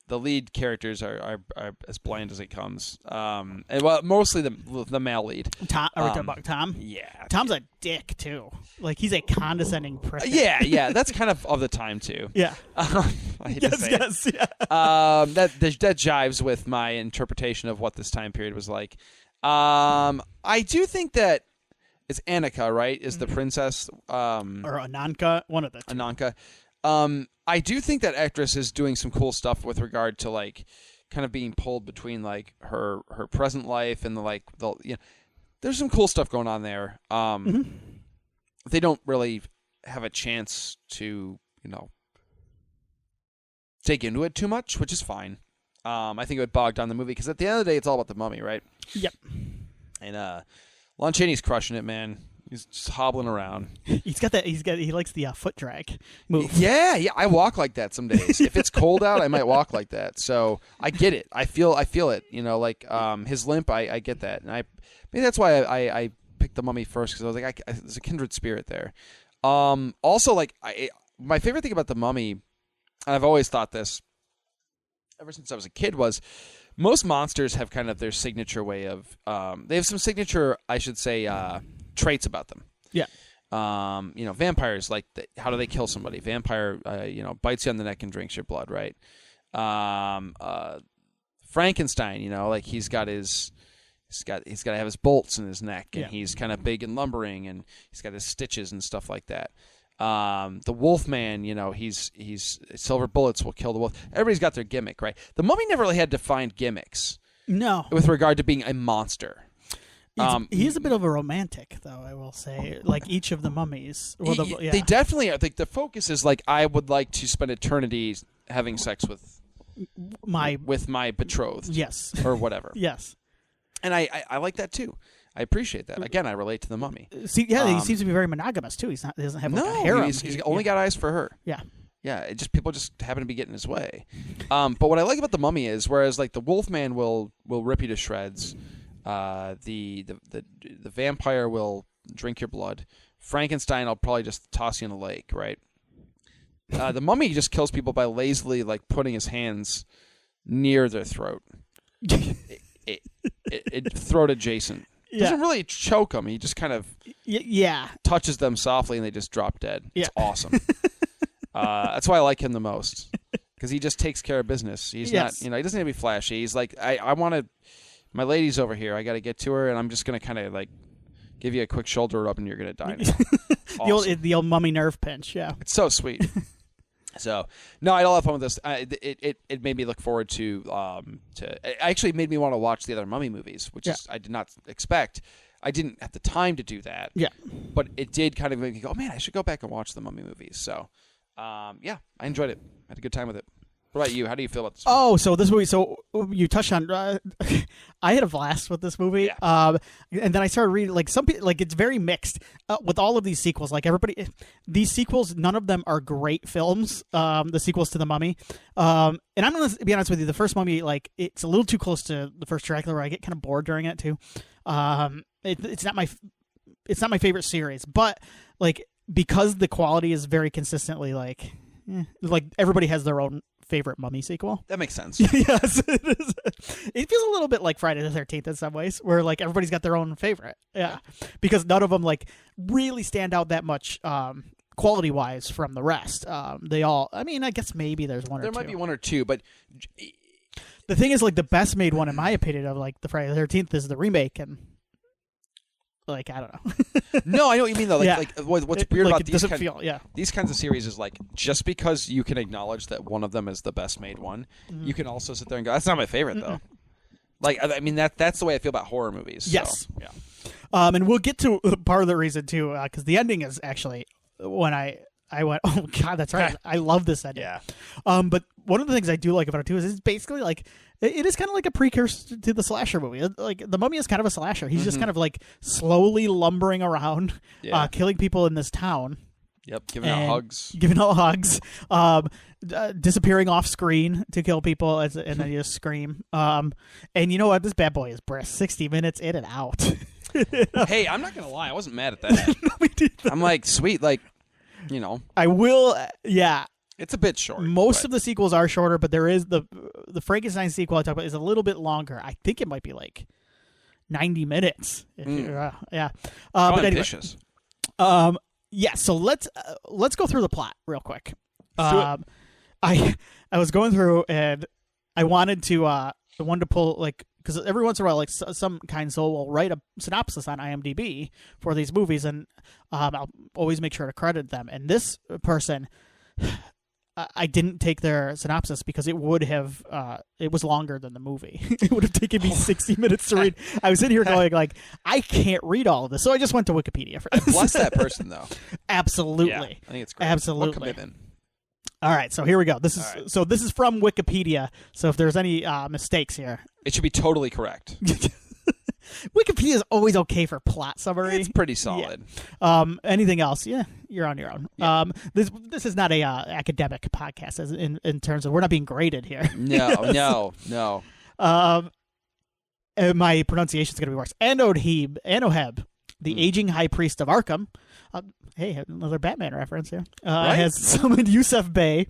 lead characters are as bland as it comes. And, well, mostly the male lead. Tom, are we talking about Tom? Yeah, Tom's a dick too. Like, he's a condescending prick. Yeah, that's kind of the time too. Yeah. I hate to say it. Yeah. That jives with my interpretation of what this time period was like. I do think that it's Annika, right? Is the princess or Ananka, one of the two. Ananka. I do think that actress is doing some cool stuff with regard to, like, kind of being pulled between, like, her present life and there's some cool stuff going on there. They don't really have a chance to, dig into it too much, which is fine. I think it would bog down the movie because at the end of the day, it's all about the mummy, right? Yep. And Lon Chaney's crushing it, man. He's just hobbling around. He likes the foot drag move. Yeah. I walk like that some days. If it's cold out, I might walk like that. So I get it. I feel it. Like his limp. I get that, and maybe that's why I picked the mummy first, because I was like, there's a kindred spirit there. Also, like, my favorite thing about the mummy, and I've always thought this ever since I was a kid, was most monsters have kind of their signature way of. They have some signature, I should say, traits about them. Yeah. Vampires, like, how do they kill somebody? Vampire, bites you on the neck and drinks your blood, right? Frankenstein, like, he's got to have his bolts in his neck, and he's kind of big and lumbering, and he's got his stitches and stuff like that. The Wolfman, he's silver bullets will kill the wolf. Everybody's got their gimmick, right? The mummy never really had defined gimmicks. No. With regard to being a monster. He is a bit of a romantic, though, I will say. Like each of the mummies. Well, They definitely are. Like, the focus is like, I would like to spend eternity having sex with my betrothed. Yes. Or whatever. Yes. And I like that too. I appreciate that. Again, I relate to the mummy. See, he seems to be very monogamous too. He doesn't have like a harem. He's only got eyes for her. Yeah. Yeah, people just happen to be getting in his way. But what I like about the mummy is, whereas like the Wolfman will rip you to shreds, the vampire will drink your blood. Frankenstein will probably just toss you in a lake, right? The mummy just kills people by lazily, like, putting his hands near their throat, throat adjacent. Doesn't really choke them. He just kind of touches them softly, and they just drop dead. It's awesome. That's why I like him the most, because he just takes care of business. He's not, he doesn't need to be flashy. He's like, I want to. My lady's over here. I got to get to her, and I'm just gonna kind of like give you a quick shoulder rub, and you're gonna die now. Awesome. the old mummy nerve pinch. Yeah, it's so sweet. So no, I had a lot of fun with this. It made me look forward to. It actually made me want to watch the other mummy movies, which I did not expect. I didn't have the time to do that. Yeah, but it did kind of make me go, oh, man, I should go back and watch the mummy movies. So Yeah, I enjoyed it. I had a good time with it. What about you? How do you feel about this? Oh, so this movie. So you touched on. I had a blast with this movie. Yeah. And then I started reading. Like some people, like it's very mixed with all of these sequels. Like everybody, these sequels, none of them are great films. The sequels to The Mummy. And I'm gonna be honest with you. The first Mummy, like it's a little too close to the first Dracula, where I get kind of bored during it too. It's not my favorite series, but like because the quality is very consistently like everybody has their own favorite Mummy sequel. That makes sense. Yes, it is. It feels a little bit like Friday the 13th in some ways, where like everybody's got their own favorite. Yeah, because none of them like really stand out that much quality wise from the rest. They all. I mean, I guess maybe there's one or two. There might be one or two, but the thing is, like the best made one, in my opinion, of like the Friday the 13th is the remake, and like I don't know. No, I know what you mean though. Like what's weird about these kinds of series is like just because you can acknowledge that one of them is the best made one, you can also sit there and go, "That's not my favorite though." Like I mean that's the way I feel about horror movies. Yes. So, yeah. And we'll get to part of the reason too, because the ending is actually when I went, oh god, that's right. I love this ending. Yeah. But one of the things I do like about it too is it's basically like it is kind of like a precursor to the slasher movie. Like The Mummy is kind of a slasher. He's just kind of like slowly lumbering around, killing people in this town. Yep, giving out hugs, disappearing off screen to kill people, and then you just scream. And you know what? This bad boy is brisk. 60 minutes in and out. Hey, I'm not gonna lie. I wasn't mad at that. I'm like, sweet, like, you know. I will. Yeah. It's a bit short. Most of the sequels are shorter, but there is the Frankenstein sequel I talk about is a little bit longer. I think it might be like 90 minutes. Yeah. But anyway, yeah. So let's go through the plot real quick. I was going through and I wanted to pull like because every once in a while like some kind soul will write a synopsis on IMDb for these movies, and I'll always make sure to credit them. And this person. I didn't take their synopsis because it would have it was longer than the movie. It would have taken me 60 minutes to read. I was in here going like, I can't read all of this, so I just went to Wikipedia for this. Bless that person though. Absolutely, yeah, I think it's great. Absolutely, what commitment. All right, so here we go. This is from Wikipedia. So if there's any mistakes here, it should be totally correct. Wikipedia is always okay for plot summary. It's pretty solid. Yeah. Anything else? Yeah, you're on your own. Yeah. This is not a academic podcast as in terms of we're not being graded here. No. My pronunciation is going to be worse. Anoheb, the aging high priest of Arkham. Hey, another Batman reference here. Right? Has summoned Yusuf Bey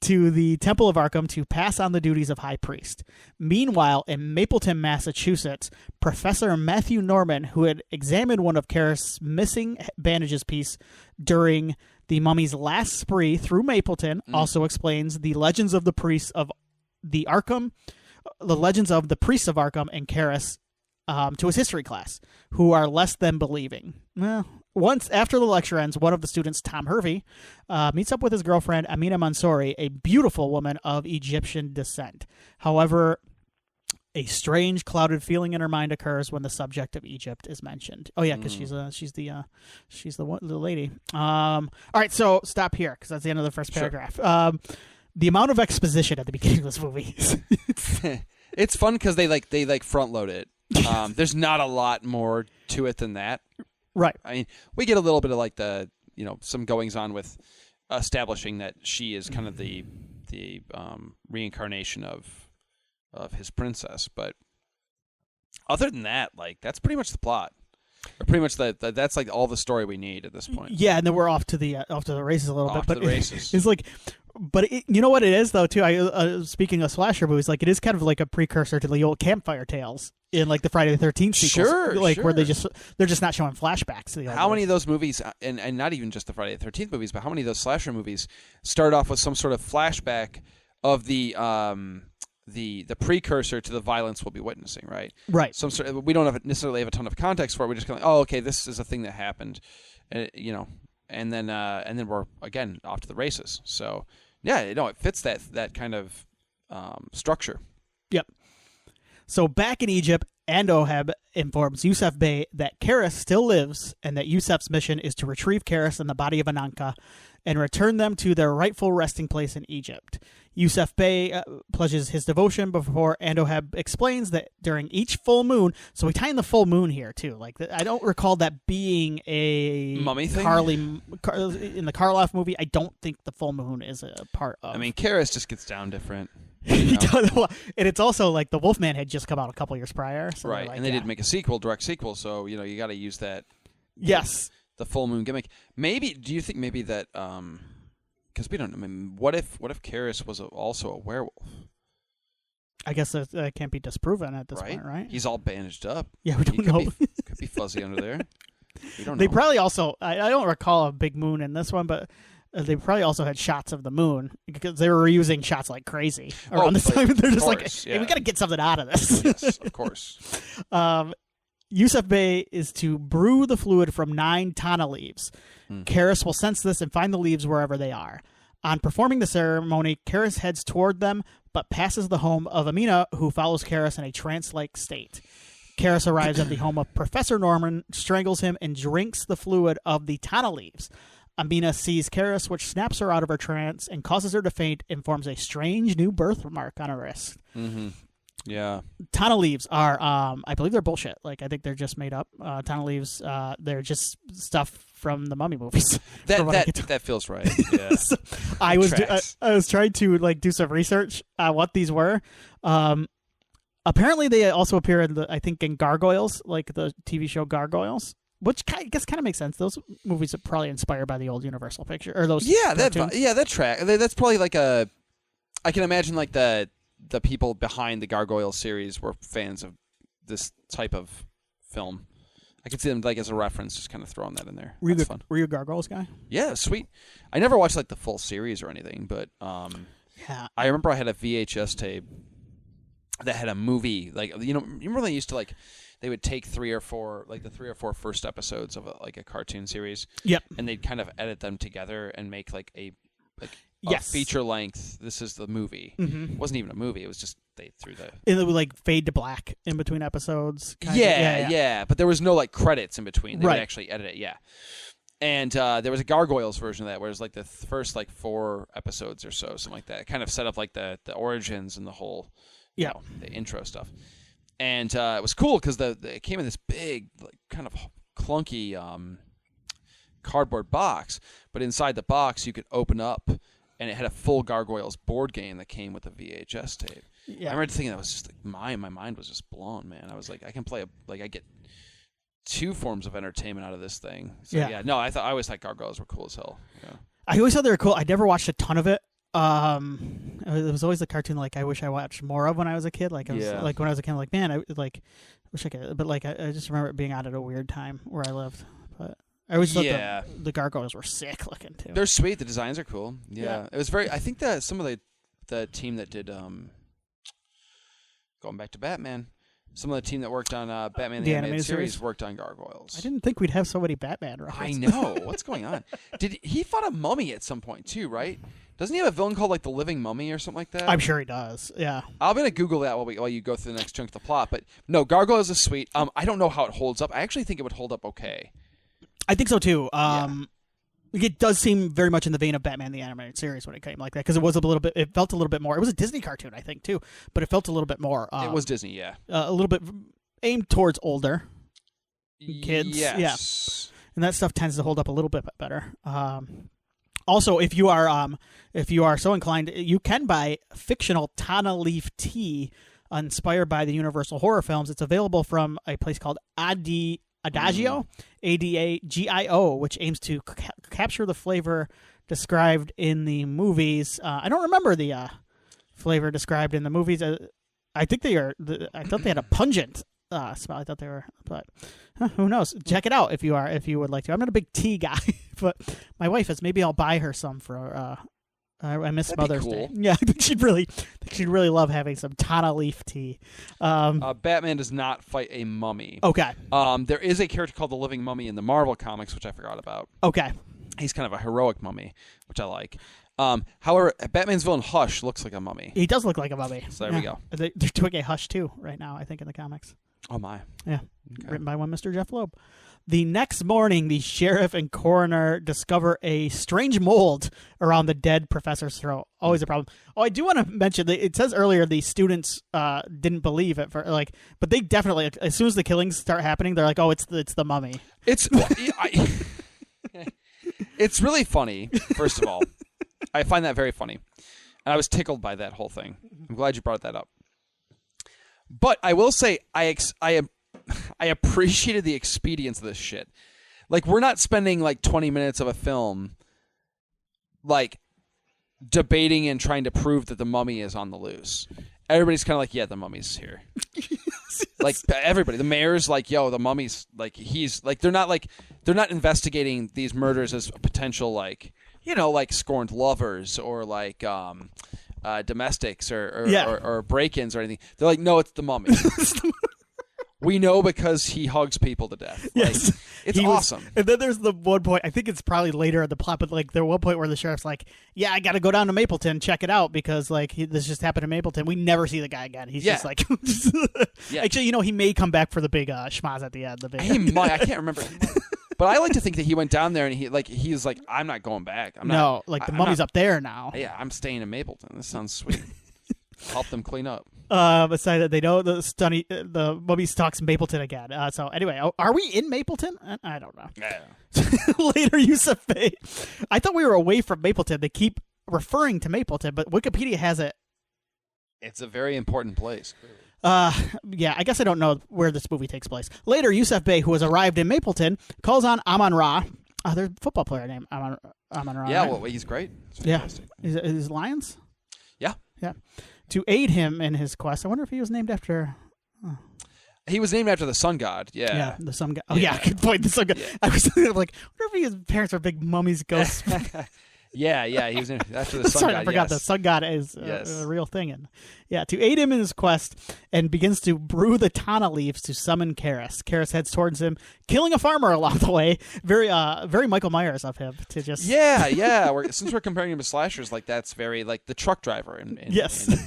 to the Temple of Arkham to pass on the duties of high priest. Meanwhile, in Mapleton, Massachusetts, Professor Matthew Norman, who had examined one of Kharis' missing bandages piece during the mummy's last spree through Mapleton, also explains the legends of the priests of the Arkham, the legends of the priests of Arkham and Kharis to his history class, who are less than believing. Well, once after the lecture ends, one of the students, Tom Hervey, meets up with his girlfriend, Amina Mansouri, a beautiful woman of Egyptian descent. However, a strange, clouded feeling in her mind occurs when the subject of Egypt is mentioned. Oh yeah, because she's the lady. All right, so stop here because that's the end of the first paragraph. Sure. The amount of exposition at the beginning of this movie. It's fun because they front load it. There's not a lot more to it than that. Right. I mean, we get a little bit of like the, some goings on with establishing that she is kind of the reincarnation of his princess, but other than that, like that's pretty much the plot. Or pretty much that's like all the story we need at this point. Yeah, and then we're off to the races a little bit. But the races. It's like, but you know what it is though too. Speaking of slasher movies, like it is kind of like a precursor to the old campfire tales in like the Friday the 13th sequels. Sure, where they're just not showing flashbacks to the old How many of those movies, and not even just the Friday the 13th movies, but how many of those slasher movies start off with some sort of flashback of the precursor to the violence we'll be witnessing, right? Right. We don't necessarily have a ton of context for it. We're just going, oh, okay, this is a thing that happened, and then we're again off to the races. So yeah, it fits that kind of structure. Yep. So back in Egypt, Anoheb informs Yusuf Bey that Kharis still lives and that Yusuf's mission is to retrieve Kharis and the body of Ananka and return them to their rightful resting place in Egypt. Yusuf Bey pledges his devotion before Andoheb explains that during each full moon, so we tie in the full moon here too. Like I don't recall that being a mummy thing in the Karloff movie. I don't think the full moon is a part of. I mean, Kharis just gets down different. He does, and it's also like the Wolfman had just come out a couple years prior, so right? Like, and they did make a direct sequel. So you got to use that. Yes, the full moon gimmick. Maybe do you think maybe that? Because we don't. I mean, what if Kharis was also a werewolf? I guess that can't be disproven at this point, right? He's all bandaged up. Yeah, we don't know. Could be fuzzy under there. We don't know. They probably also. I don't recall a big moon in this one, but they probably also had shots of the moon because they were reusing shots like crazy around this time. They're just like, hey, we got to get something out of this. Yes, of course. Yusuf Bey is to brew the fluid from 9 tana leaves. Kharis will sense this and find the leaves wherever they are. On performing the ceremony, Kharis heads toward them, but passes the home of Amina, who follows Kharis in a trance-like state. Kharis arrives at the home of Professor Norman, strangles him, and drinks the fluid of the tana leaves. Amina sees Kharis, which snaps her out of her trance and causes her to faint and forms a strange new birthmark on her wrist. Mm-hmm. Yeah. Tana leaves are, I believe they're bullshit. Like, I think they're just made up. Tana leaves, they're just stuff from the Mummy movies. That feels right. Yeah. So I was trying to like do some research on what these were. Apparently, they also appear in I think in Gargoyles, like the TV show Gargoyles. Which I guess kind of makes sense. Those movies are probably inspired by the old Universal picture or those. Yeah, cartoons. that track. That's probably like a. I can imagine like the people behind the Gargoyle series were fans of this type of film. I could see them like as a reference, just kind of throwing that in there. That's fun. Were you a Gargoyles guy? Yeah, sweet. I never watched like the full series or anything, but yeah, I remember I had a VHS tape that had a movie. Like you remember they used to like. They would take 3 or 4 first episodes of a cartoon series. Yep. And they'd kind of edit them together and make like a feature length. This is the movie. Mm-hmm. It wasn't even a movie. It was just they threw the. It would like fade to black in between episodes. Yeah. But there was no like credits in between. They would actually edit it. Yeah. And there was a Gargoyles version of that, where it was like the first like 4 episodes or so, something like that. It kind of set up like the origins and the whole, the intro stuff. And it was cool because it came in this big, like, kind of clunky cardboard box. But inside the box, you could open up, and it had a full Gargoyles board game that came with a VHS tape. Yeah. I remember thinking that was just like my mind was just blown, man. I was like, I can play I get 2 forms of entertainment out of this thing. So, no, I always thought Gargoyles were cool as hell. Yeah. I always thought they were cool. I never watched a ton of it. It was always the cartoon like I wish I watched more of when I was a kid. Like I was like when I was a kid, like man, I wish I could. But like I just remember it being out at a weird time where I lived. But I always thought the Gargoyles were sick looking too. They're sweet. The designs are cool. Yeah. It was very. I think that some of the team that did going back to Batman. Some of the team that worked on Batman the Animated Series worked on Gargoyles. I didn't think we'd have so many Batman I references. know. What's going on? He fought a mummy at some point too, right? Doesn't he have a villain called like the Living Mummy or something like that? I'm sure he does. Yeah. I'm gonna Google that while you go through the next chunk of the plot. But no, Gargoyles is sweet. I don't know how it holds up. I actually think it would hold up okay. I think so too. It does seem very much in the vein of Batman the Animated Series when it came like that because it was a little bit. It felt a little bit more. It was a Disney cartoon, I think, too, but it felt a little bit more. It was Disney, yeah. A little bit aimed towards older kids. Yes. Yeah. And that stuff tends to hold up a little bit better. Also, if you are so inclined, you can buy fictional Tana Leaf tea inspired by the Universal horror films. It's available from a place called Adagio, Adagio, which aims to capture the flavor described in the movies. I don't remember the flavor described in the movies. I think I thought they had a pungent smell. I thought they were, but who knows? Check it out if you would like to. I'm not a big tea guy, but my wife is. Maybe I'll buy her some for. I miss Mother's Day. Yeah, I think she'd really love having some Tana Leaf tea. Batman does not fight a mummy. Okay. There is a character called the Living Mummy in the Marvel comics, which I forgot about. Okay. He's kind of a heroic mummy, which I like. However, Batman's villain Hush looks like a mummy. He does look like a mummy. So there we go. They're doing a Hush 2 right now, I think, in the comics. Oh, my. Yeah. Okay. Written by one Mr. Jeff Loeb. The next morning, the sheriff and coroner discover a strange mold around the dead professor's throat. Always a problem. Oh, I do want to mention that it says earlier the students didn't believe it but they definitely, as soon as the killings start happening, they're like, "Oh, it's the mummy." It's really funny. First of all, I find that very funny, and I was tickled by that whole thing. I'm glad you brought that up. But I will say, I appreciated the expedience of this shit. Like, we're not spending like 20 minutes of a film, like, debating and trying to prove that the mummy is on the loose. Everybody's kind of like, yeah, the mummy's here. Like, everybody, the mayor's like, yo, the mummy's like, he's like, they're not investigating these murders as potential, like, you know, like scorned lovers or like domestics or break-ins or anything. They're like, no, it's the mummy. We know because he hugs people to death. Yes. Like, it's awesome. And then there's the one point, I think it's probably later in the plot, but like there's one point where the sheriff's like, yeah, I got to go down to Mapleton, check it out because like this just happened in Mapleton. We never see the guy again. He's just like, Actually, you know, he may come back for the big schmaz at the end. He might. I can't remember. But I like to think that he went down there and he's like, I'm not going back. The mummy's up there now. Yeah, I'm staying in Mapleton. This sounds sweet. Help them clean up. Beside that, they know the mummy stalks Mapleton again. So anyway, are we in Mapleton? I don't know. Yeah. Later, Yusuf Bey. I thought we were away from Mapleton. They keep referring to Mapleton, but Wikipedia has it. It's a very important place. Yeah, I guess I don't know where this movie takes place. Later, Yusuf Bey, who has arrived in Mapleton, calls on Amon Ra. There's a football player named Amon Ra. Yeah, right? well, he's great. Yeah. Is Lions? Yeah. Yeah. To aid him in his quest. I wonder if he was named after... He was named after the sun god. Yeah. Yeah, the sun god. Oh, yeah, good point. The sun god. Yeah. I was thinking, like, I wonder if his parents are big mummies, ghosts. Yeah, he was named after the sun god. I forgot the sun god is a real thing. And yeah, to aid him in his quest, and begins to brew the tana leaves to summon Kharis. Kharis heads towards him, killing a farmer along the way. Very Michael Myers of him to just. Yeah. Since we're comparing him to slashers, like that's very like the truck driver in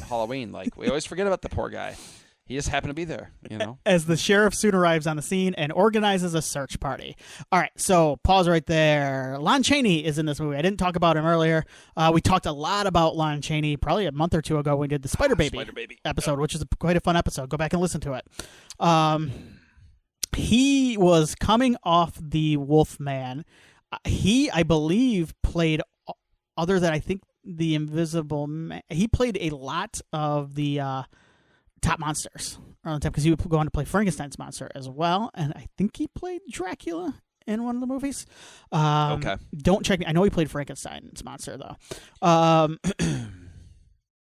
Halloween. Like we always forget about the poor guy. He just happened to be there, you know. As the sheriff soon arrives on the scene and organizes a search party. All right, so pause right there. Lon Cheney is in this movie. I didn't talk about him earlier. We talked a lot about Lon Cheney probably a month or two ago when we did the Spider Baby episode, which is quite a fun episode. Go back and listen to it. He was coming off the Wolfman. He, I believe, played, other than I think the Invisible Man, he played a lot of the... top monsters around the time because he would go on to play Frankenstein's monster as well, and I think he played Dracula in one of the movies. Okay. Don't check me. I know he played Frankenstein's monster though.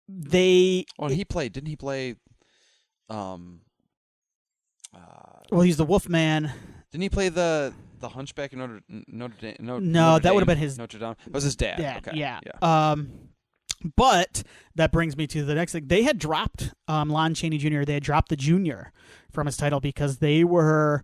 Didn't he play? Well, he's the Wolfman. Didn't he play the Hunchback in Notre Dame? No, that would have been his Notre Dame. It was his dad. Okay. Yeah. But that brings me to the next thing. They had dropped Lon Cheney Jr. They had dropped the Junior from his title because they were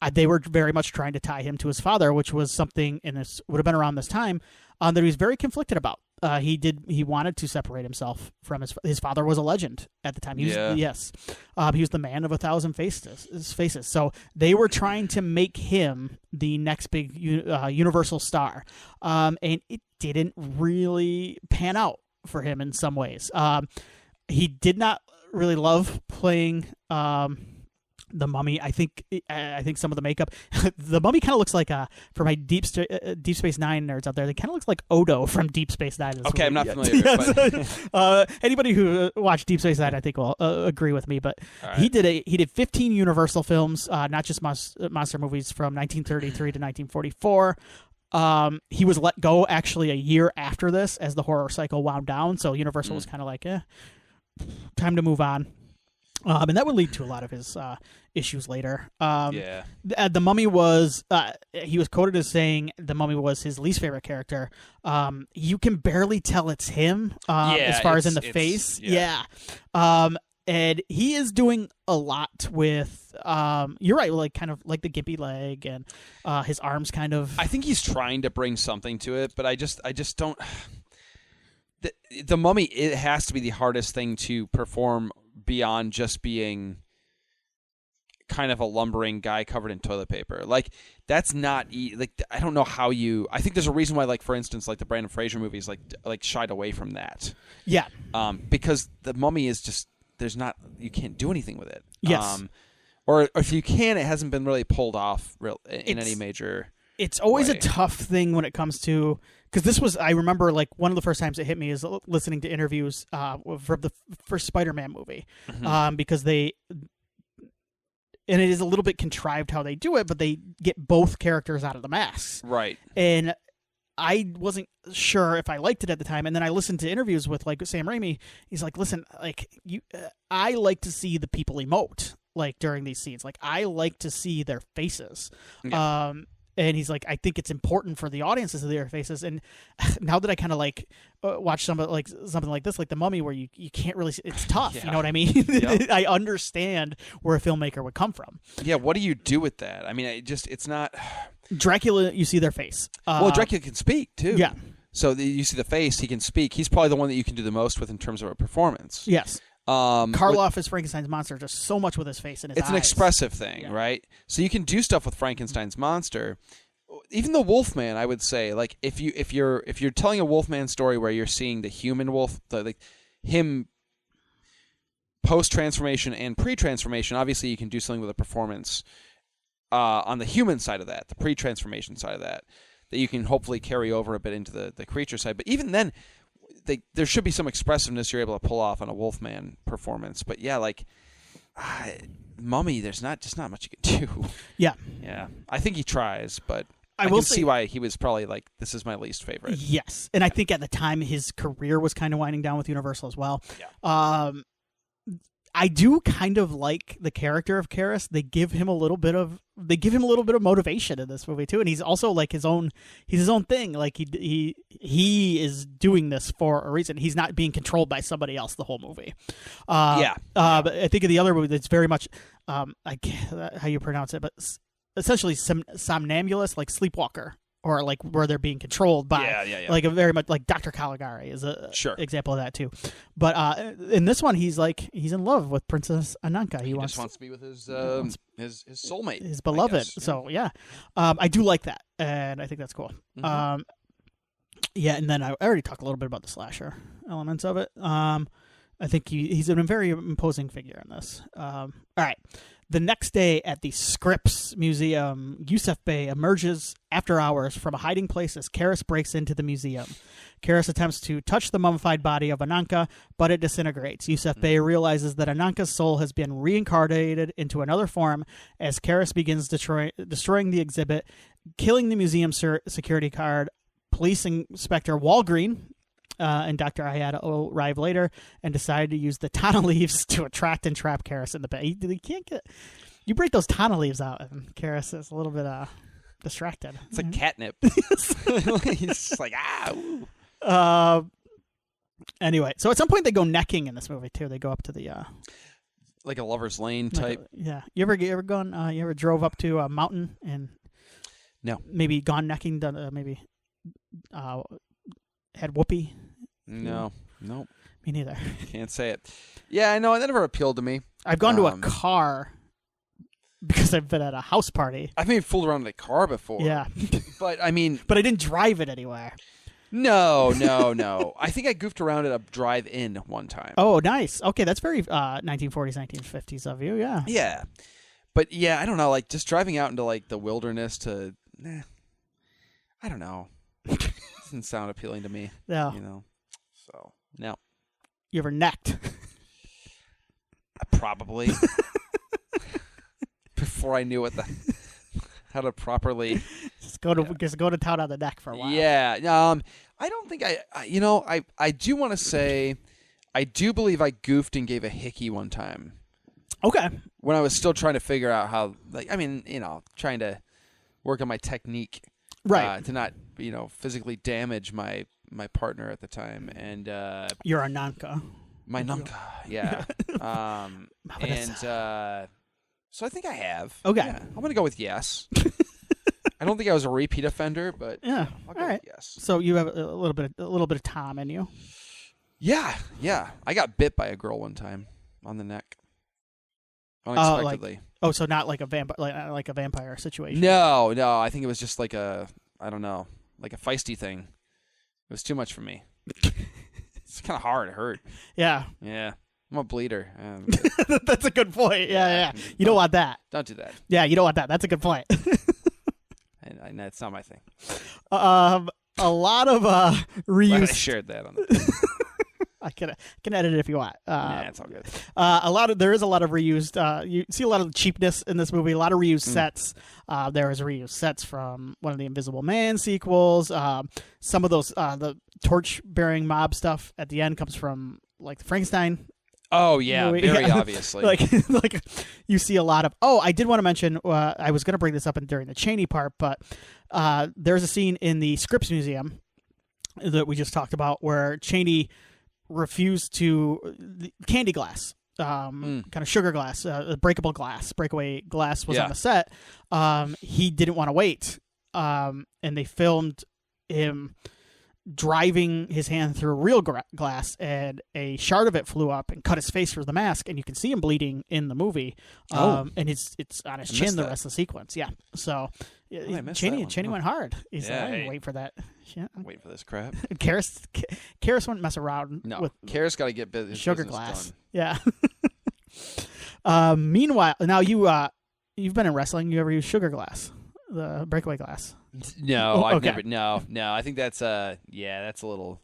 very much trying to tie him to his father, which was something would have been around this time that he was very conflicted about. He wanted to separate himself from his father was a legend at the time. He was the man of 1,000 faces. So they were trying to make him the next big universal star, and it didn't really pan out for him in some ways. He did not really love playing the Mummy. I think some of the makeup, the Mummy kind of looks like for my Deep Space Nine nerds out there, they kind of looks like Odo from Deep Space Nine. Okay, I'm not familiar. But anybody who watched Deep Space Nine, I think, will agree with me. But right. He did 15 Universal films, not just monster movies, from 1933 to 1944. He was let go actually a year after this as the horror cycle wound down. So Universal was kind of like, time to move on. And that would lead to a lot of his issues later. The Mummy was, he was quoted as saying the Mummy was his least favorite character. You can barely tell it's him as far as in the face. Yeah. And he is doing a lot with, you're right, like kind of like the gimpy leg and his arms kind of. I think he's trying to bring something to it, but I just don't. The Mummy, it has to be the hardest thing to perform beyond just being kind of a lumbering guy covered in toilet paper. Like that's not like I don't know how you. I think there's a reason why, like for instance, like the Brandon Fraser movies, like shied away from that. Yeah. Because the Mummy is just you can't do anything with it. Yes. Or if you can, it hasn't been really pulled off in any major. It's always way. a tough thing when it comes to, because this was, I remember like one of the first times it hit me is listening to interviews for the first Spider-Man movie, because and it is a little bit contrived how they do it, but they get both characters out of the masks. Right. And I wasn't sure if I liked it at the time, and then I listened to interviews with like Sam Raimi. He's like, "Listen, like I like to see the people emote like during these scenes. Like I like to see their faces." Yeah. And he's like, I think it's important for the audience to see their faces. And now that I kind of like watch something like this, like The Mummy, where you can't really, it's tough. Yeah. You know what I mean? Yep. I understand where a filmmaker would come from. Yeah. What do you do with that? I mean, it's not. Dracula, you see their face. Well, Dracula can speak too. Yeah. So you see the face, he can speak. He's probably the one that you can do the most with in terms of a performance. Yes. Karloff as Frankenstein's monster, just so much with his face and his eyes. It's an expressive thing, yeah. right? So you can do stuff with Frankenstein's monster. Even the Wolfman, I would say, like if you're telling a Wolfman story where you're seeing the human wolf, like him post transformation and pre transformation, obviously you can do something with a performance on the human side of that, the pre transformation side of that you can hopefully carry over a bit into the creature side. But even then, there should be some expressiveness you're able to pull off on a Wolfman performance. But yeah, like Mummy, there's just not much you can do. Yeah. Yeah. I think he tries, but I will can say, see why he was probably like, this is my least favorite. Yes. And I think at the time his career was kind of winding down with Universal as well. Yeah. I do kind of like the character of Kharis. They give him a little bit of motivation in this movie too, and he's also like his own thing. Like he is doing this for a reason. He's not being controlled by somebody else the whole movie. But I think of the other movie that's very much I can't, how you pronounce it, but essentially somnambulist, like sleepwalker. Or like where they're being controlled by, like a very much like Dr. Caligari is a example of that too. But in this one, he's in love with Princess Ananka. He just wants to be with his soulmate, his beloved. So yeah, I do like that, and I think that's cool. Mm-hmm. Yeah, and then I already talked a little bit about the slasher elements of it. I think he's a very imposing figure in this. All right. The next day at the Scripps Museum, Yusuf Bey emerges after hours from a hiding place as Kharis breaks into the museum. Kharis attempts to touch the mummified body of Ananka, but it disintegrates. Yusuf Bey realizes that Ananka's soul has been reincarnated into another form as Kharis begins destroying the exhibit, killing the museum security guard. Police Inspector Walgreen and Dr. Ayada arrive later and decide to use the tana leaves to attract and trap Kharis in the bed. You break those tana leaves out, and Kharis is a little bit distracted. It's like catnip. He's like, Anyway, so at some point they go necking in this movie too. They go up to the like a lover's lane type. Yeah. You ever gone? You ever drove up to a mountain and no, maybe gone necking? Maybe had whoopee? No, nope. Me neither. Can't say it. Yeah, I know. That never appealed to me. I've gone to a car because I've been at a house party. I've maybe fooled around in a car before. Yeah. But I mean... But I didn't drive it anywhere. No. I think I goofed around at a drive-in one time. Oh, nice. Okay, that's very 1940s, 1950s of you, yeah. Yeah. But yeah, I don't know, like just driving out into like the wilderness to... I don't know. Doesn't sound appealing to me. No. You know? So, no. You ever necked? Probably. Before I knew how to properly just go to town on the neck for a while. Yeah. I don't think I do want to say I do believe I goofed and gave a hickey one time. Okay. When I was still trying to figure out how, trying to work on my technique, right, to not physically damage my partner at the time, and you're a Nanka. My Nanka, yeah. So I think I have. Okay. Yeah. I'm gonna go with yes. I don't think I was a repeat offender, but yeah, I'll go with yes. So you have a little bit of Tom in you. Yeah. I got bit by a girl one time on the neck. unexpectedly. So not like a vampire, like a vampire situation. No, I think it was just like a feisty thing. It was too much for me. It's kind of hard. It hurt. Yeah. I'm a bleeder. That's a good point. Yeah. You don't want that. Don't do that. Yeah, you don't want that. That's a good point. And it's not my thing. A lot of reuse. I shared that on the I can edit it if you want. it's all good. There is a lot of reused. You see a lot of cheapness in this movie. A lot of reused sets. There is reused sets from one of the Invisible Man sequels. Some of those the torch-bearing mob stuff at the end comes from like the Frankenstein. Oh yeah, movie. very obviously. like you see a lot of. Oh, I did want to mention. I was going to bring this up during the Cheney part, but there's a scene in the Scripps Museum that we just talked about where Cheney refused to candy glass, kind of sugar glass, breakaway glass was on the set. He didn't want to wait, and they filmed him driving his hand through real glass, and a shard of it flew up and cut his face through the mask, and you can see him bleeding in the movie. And it's on his chin the rest of the sequence. Yeah, so Cheney went hard. He's like, I didn't wait for that. Yeah. Wait for this crap. Kharis wouldn't mess around. No, with Kharis got to get his sugar business glass. done. Yeah. Meanwhile, now you've been in wrestling. You ever use sugar glass, the breakaway glass? No, I've okay. never. No. I think that's that's probably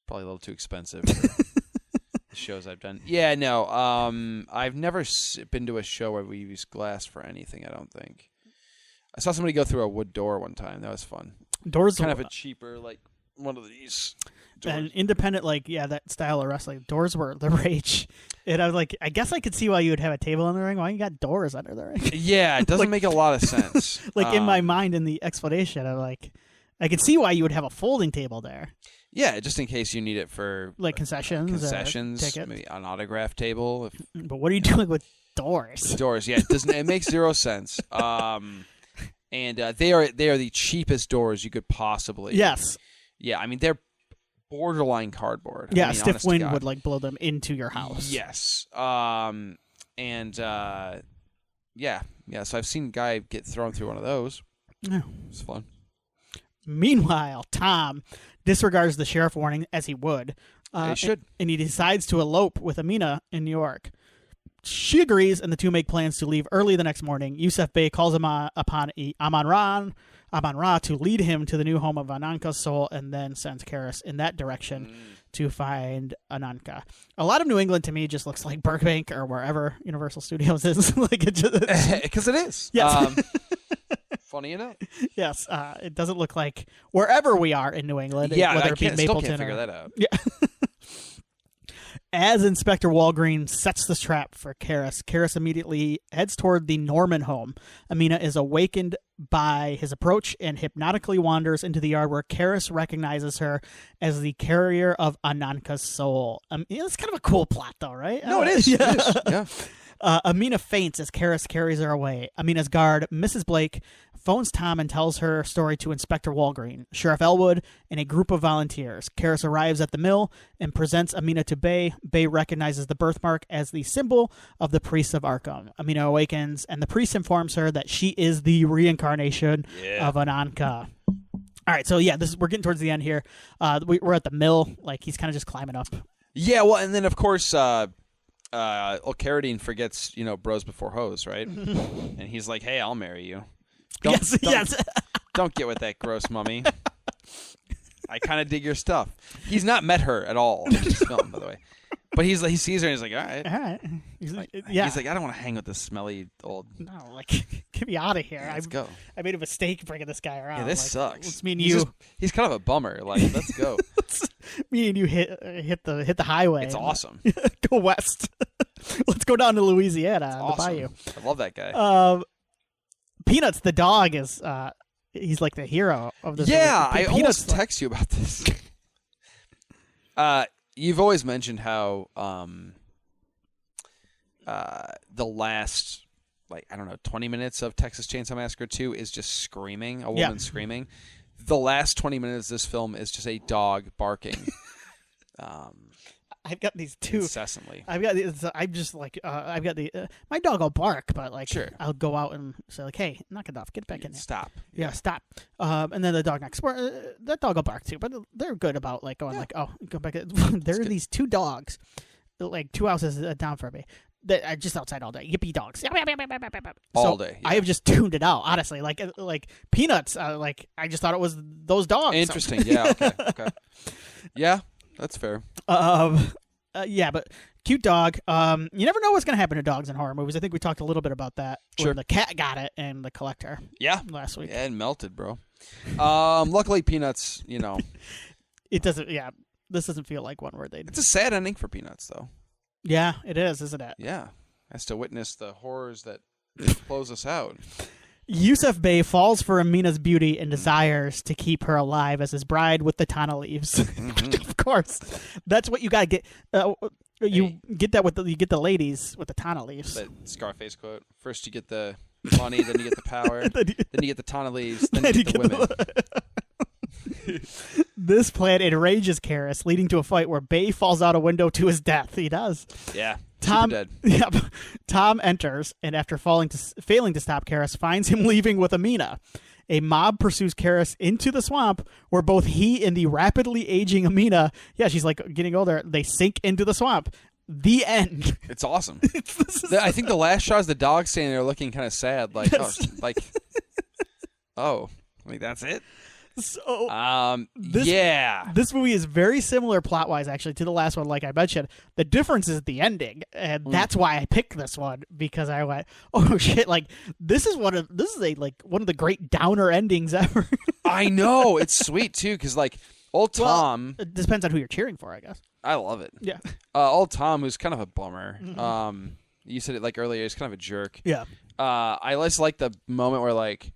a little too expensive for the shows I've done. Yeah, no. I've never been to a show where we use glass for anything. I don't think. I saw somebody go through a wood door one time. That was fun. Doors kind of a cheaper, like one of these. Doors. And independent, that style of wrestling. Doors were the rage. And I was like, I guess I could see why you would have a table in the ring. Why you got doors under the ring? Yeah, it doesn't make a lot of sense. In my mind, in the explanation, I'm like, I could see why you would have a folding table there. Yeah, just in case you need it for like concessions, tickets. Maybe an autograph table. But what are you doing with doors? Doors, yeah, it makes zero sense. And they are the cheapest doors you could possibly. Yes. Yeah, I mean they're borderline cardboard. Yeah, I mean, stiff wind would blow them into your house. Yes. So I've seen a guy get thrown through one of those. Yeah. It's fun. Meanwhile, Tom disregards the sheriff warning as he would. He should. And he decides to elope with Amina in New York. She agrees, and the two make plans to leave early the next morning. Yusuf Bey calls upon Aman-Ra to lead him to the new home of Ananka's soul, and then sends Kharis in that direction to find Ananka. A lot of New England to me just looks like Burbank or wherever Universal Studios is. Because it is. Yes. Funny enough. Yes. It doesn't look like wherever we are in New England. Yeah, whether I it be Mapleton still can't figure that out. Yeah. As Inspector Walgreen sets the trap for Kharis, Kharis immediately heads toward the Norman home. Amina is awakened by his approach and hypnotically wanders into the yard where Kharis recognizes her as the carrier of Ananka's soul. It's kind of a cool plot, though, right? No, it is. Yeah. It is. Yeah. Amina faints as Kharis carries her away. Amina's guard, Mrs. Blake, phones Tom and tells her story to Inspector Walgreen, Sheriff Elwood, and a group of volunteers. Kharis arrives at the mill and presents Amina to Bey. Bey recognizes the birthmark as the symbol of the priests of Arkham. Amina awakens, and the priest informs her that she is the reincarnation of Ananka. All right, so we're getting towards the end here. We're at the mill. Like, he's kind of just climbing up. Yeah, well, and then, of course... Carradine forgets, bros before hoes, right? And he's like, hey, I'll marry you. Yes. Don't get with that gross mummy. I kind of dig your stuff. He's not met her at all in this film, by the way. But he sees her and he's like, all right. He's like, I don't want to hang with this smelly old... No, get me out of here. Let's go. I made a mistake bringing this guy around. Yeah, this sucks. Let's me and you... He's kind of a bummer. Let's go. Me and you hit the highway. It's awesome. Go west. Let's go down to Louisiana. It's awesome. The bayou. I love that guy. Peanuts, the dog, is... he's like the hero of this movie. I almost text you about this. You've always mentioned how the last, 20 minutes of Texas Chainsaw Massacre 2 is just screaming, a woman screaming. The last 20 minutes of this film is just a dog barking. I've got these two incessantly. I've got these. I'm just like I've got the. My dog will bark, but like Sure. I'll go out and say like, "Hey, knock it off, get back in there." Stop. Yeah, stop. And then the dog next door, that dog will bark too, but they're good about like going like, "Oh, go back." There are these two dogs, like 2 houses down from me, that are just outside all day. Yippee dogs. All day. Yeah. I have just tuned it out, honestly. Like Peanuts. Like I just thought it was those dogs. Interesting. Yeah. Okay. Yeah, that's fair. Yeah, but cute dog. You never know what's going to happen to dogs in horror movies. I think we talked a little bit about that. Sure. When the cat got it and the collector. Yeah. Last week. Yeah, it melted, bro. Luckily, Peanuts. It doesn't. Yeah, this doesn't feel like one where they. It's a sad ending for Peanuts, though. Yeah, it is, isn't it? Yeah, has to witness the horrors that close us out. Yusuf Bey falls for Amina's beauty and desires to keep her alive as his bride with the tana leaves. Mm-hmm. Of course, that's what you gotta get. Get that with you get the ladies with the tana leaves. That Scarface quote: first you get the money, then you get the power, then you get the tana leaves, then you get the women. This plan enrages Kharis, leading to a fight where Bey falls out a window to his death. He does. Yeah. Tom, dead. Yep. Tom enters, and after failing to stop Kharis, finds him leaving with Amina. A mob pursues Kharis into the swamp, where both he and the rapidly aging Amina, she's like getting older, they sink into the swamp. The end. It's awesome. I think the last shot is the dog standing there looking kind of sad, like, that's it. So, yeah. This movie is very similar plot-wise, actually, to the last one, like I mentioned. The difference is the ending, and that's why I picked this one, because I went, oh shit, like this is one of the great downer endings ever. I know, it's sweet too, because like old Tom. It depends on who you're cheering for, I guess. I love it. Yeah. Old Tom, who's kind of a bummer. Mm-hmm. You said it like earlier. He's kind of a jerk. Yeah. I just like the moment where like,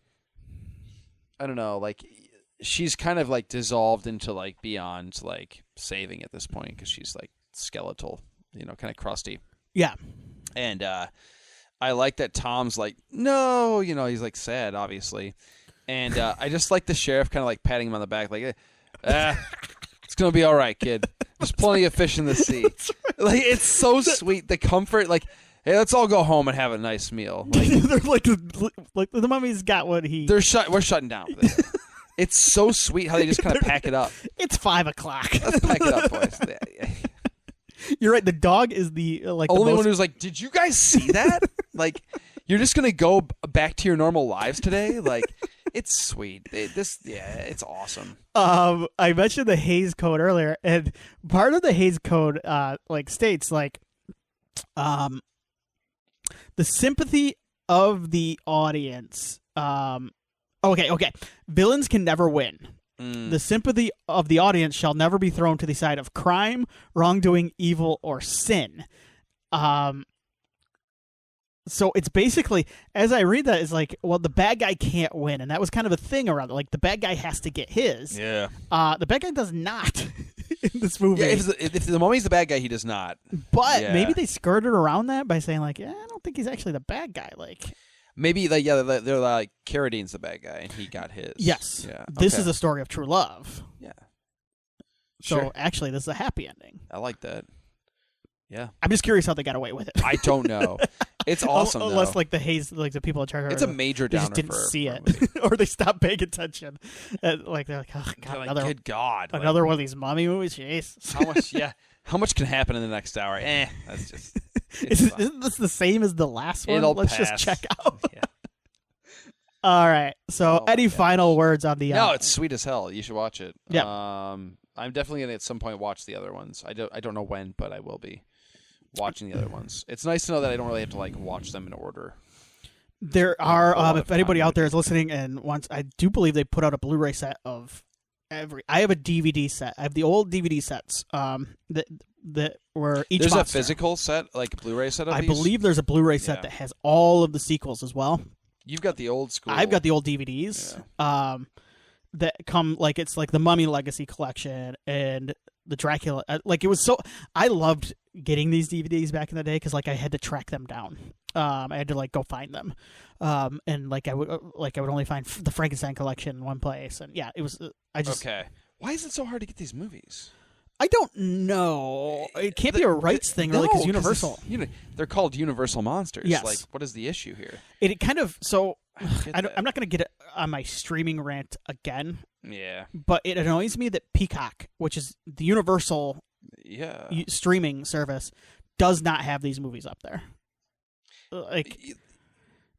I don't know, like. She's kind of like dissolved into like beyond like saving at this point because she's like skeletal, kind of crusty. Yeah. And I like that Tom's like, no, he's like sad, obviously. And I just like the sheriff kind of like patting him on the back, like, it's going to be all right, kid. There's plenty of fish in the sea. Right. Like, it's so sweet. The comfort, like, hey, let's all go home and have a nice meal. Like, they're like the mummy's got what he. We're shutting down for this. It's so sweet how they just kind of pack it up. It's 5 o'clock. Let's pack it up, boys. You're right. The dog is the only one who's like, did you guys see that? Like, you're just gonna go back to your normal lives today? Like, it's sweet. It's awesome. I mentioned the Hays Code earlier, and part of the Hays Code states like, the sympathy of the audience. Okay. Villains can never win. The sympathy of the audience shall never be thrown to the side of crime, wrongdoing, evil, or sin. So it's basically, as I read that, it's like, well, the bad guy can't win, and that was kind of a thing around it. Like, the bad guy has to get his. Yeah. The bad guy does not in this movie. Yeah, if the mummy's the bad guy, he does not. But maybe they skirted around that by saying, like, I don't think he's actually the bad guy. Like. Maybe, they're like, Carradine's the bad guy, and he got his. Yes. Yeah. This is a story of true love. Yeah. So, actually, this is a happy ending. I like that. Yeah. I'm just curious how they got away with it. I don't know. It's awesome, Unless, though. like, the Hays, like, the people in charge it's a major downer just didn't see for it. Or they stopped paying attention. They're like, oh, God, like, good God. Another one of these mommy movies? Jeez. How much can happen in the next hour? That's just... Isn't this the same as the last one? Let's pass. just check out. Yeah. All right. So, any final words on the? No, it's sweet as hell. You should watch it. Yeah. I'm definitely gonna at some point watch the other ones. I don't know when, but I will be watching the other ones. It's nice to know that I don't really have to like watch them in order. There are, if anybody out there is listening and wants, I do believe they put out a Blu-ray set of every. I have a DVD set. I have the old DVD sets. That were each. There's monster. A physical set, like a Blu-ray set of I these? believe there's a Blu-ray set that has all of the sequels as well. You've got the old school. I've got the old DVDs. Yeah. That come like it's like the Mummy Legacy Collection and the Dracula. Like it was so. I loved getting these DVDs back in the day because like I had to track them down. I had to like go find them, and like I would only find the Frankenstein collection in one place, and it was. I just okay. Why is it so hard to get these movies? I don't know. It can't be a rights thing, really, because Universal. They're called Universal Monsters. Yes. Like, what is the issue here? It kind of so. I'm I'm not going to get on my streaming rant again. Yeah. But it annoys me that Peacock, which is the Universal streaming service, does not have these movies up there. Like,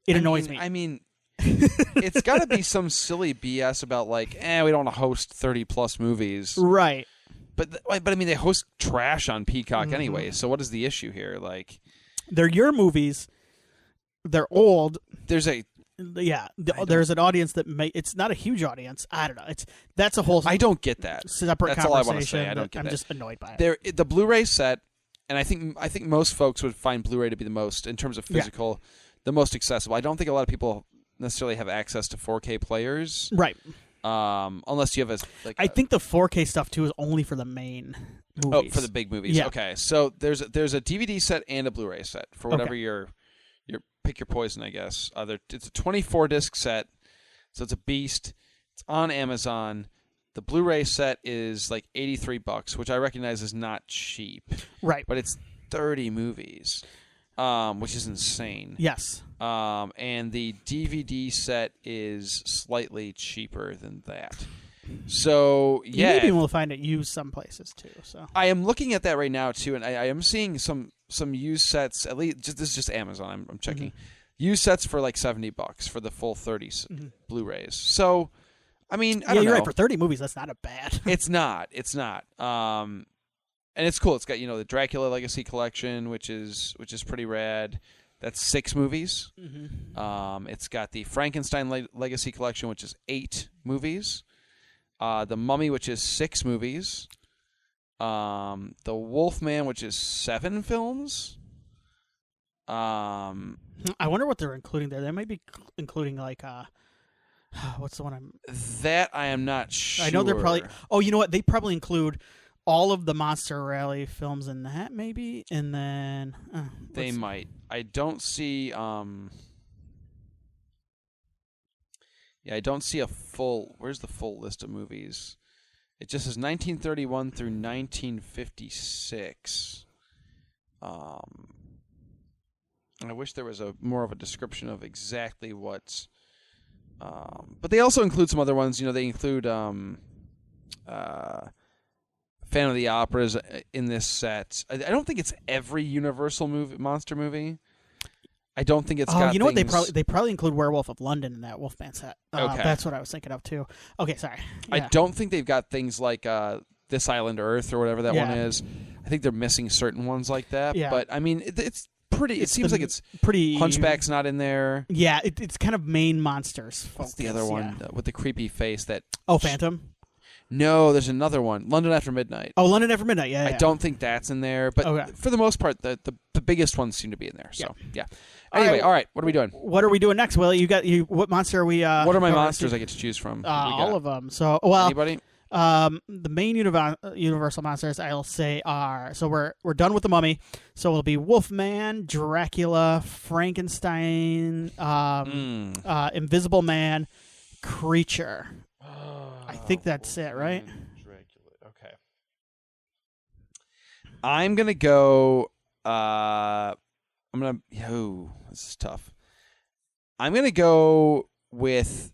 it annoys me. I mean, it's got to be some silly BS about like, we don't want to host 30+ movies, right? But I mean, they host trash on Peacock anyway. So what is the issue here? Like, they're your movies. They're old. There's an audience that it's not a huge audience. I don't know. That's a whole. I don't get that. Separate That's conversation. all I want to say. I don't get I'm that. just annoyed by it. The Blu-ray set, and I think most folks would find Blu-ray to be the most, in terms of physical, the most accessible. I don't think a lot of people necessarily have access to 4K players, right? Unless you have I think the 4K stuff too is only for the main movies. Oh, for the big movies. Yeah. Okay, so there's a DVD set and a Blu-ray set for whatever your pick your poison, I guess. It's a 24-disc set, so it's a beast. It's on Amazon. The Blu-ray set is like $83, which I recognize is not cheap. Right. But it's 30 movies, which is insane. Yes. And the DVD set is slightly cheaper than that. So, yeah. You may be able to find it used some places, too. So I am looking at that right now, too, and I am seeing some used sets. At least, this is just Amazon. I'm checking. Used sets for like $70 for the full 30 Blu-rays. So, I mean, I don't know. You're right. For 30 movies, that's not a bad. It's not. And it's cool. It's got the Dracula Legacy Collection, which is pretty rad. That's 6 movies. It's got the Frankenstein Legacy Collection, which is 8 movies. The Mummy, which is 6 movies. The Wolfman, which is 7 films. I wonder what they're including there. They might be including like what's the one That I am not sure. I know they're probably. Oh, you know what? They probably include all of the Monster Rally films in that, maybe, and then they might. I don't see. I don't see a full. Where's the full list of movies? It just says 1931 through 1956. I wish there was more of a description of exactly what's. But they also include some other ones. They include Phantom of the Operas in this set. I don't think it's every Universal monster movie. I don't think it's got you know things... what? They probably include Werewolf of London in that Wolfman set. Okay. That's what I was thinking of, too. Okay, sorry. Yeah. I don't think they've got things like This Island Earth or whatever that one is. I think they're missing certain ones like that. Yeah. But, I mean, it's pretty... It seems like it's pretty... Hunchback's not in there. Yeah, it's kind of main monsters. What's the other one with the creepy face that... Oh, Phantom? No, there's another one. London After Midnight. Oh, London After Midnight, yeah. I don't think that's in there. But for the most part, the biggest ones seem to be in there. So, yeah. Anyway, all right. What are we doing? What are we doing next, Willie? What monster are we... what are my monsters I get to choose from? All of them. So, well... Anybody? The main Universal monsters, I'll say, are... So we're done with the Mummy. So it'll be Wolfman, Dracula, Frankenstein, Invisible Man, Creature. I think that's it, right? Dracula. Okay. I'm going to go... this is tough. I'm going to go with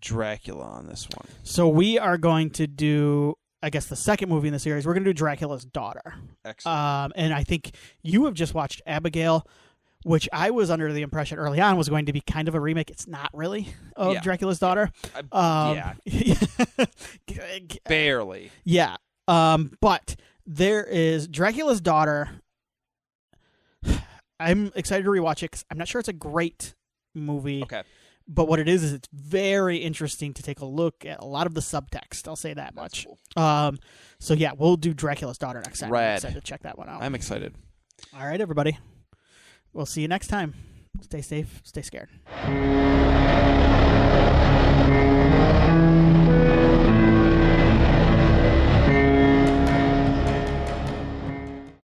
Dracula on this one. So we are going to do, I guess, the second movie in the series. We're going to do Dracula's Daughter. Excellent. And I think you have just watched Abigail, which I was under the impression early on was going to be kind of a remake. It's not really of Dracula's Daughter. Barely. Yeah. But there is Dracula's Daughter. I'm excited to rewatch it because I'm not sure it's a great movie. Okay. But what it is it's very interesting to take a look at a lot of the subtext. I'll say that much. Cool. So yeah, we'll do Dracula's Daughter next time. Rad. I'm excited to check that one out. I'm excited. All right, everybody. We'll see you next time. Stay safe. Stay scared.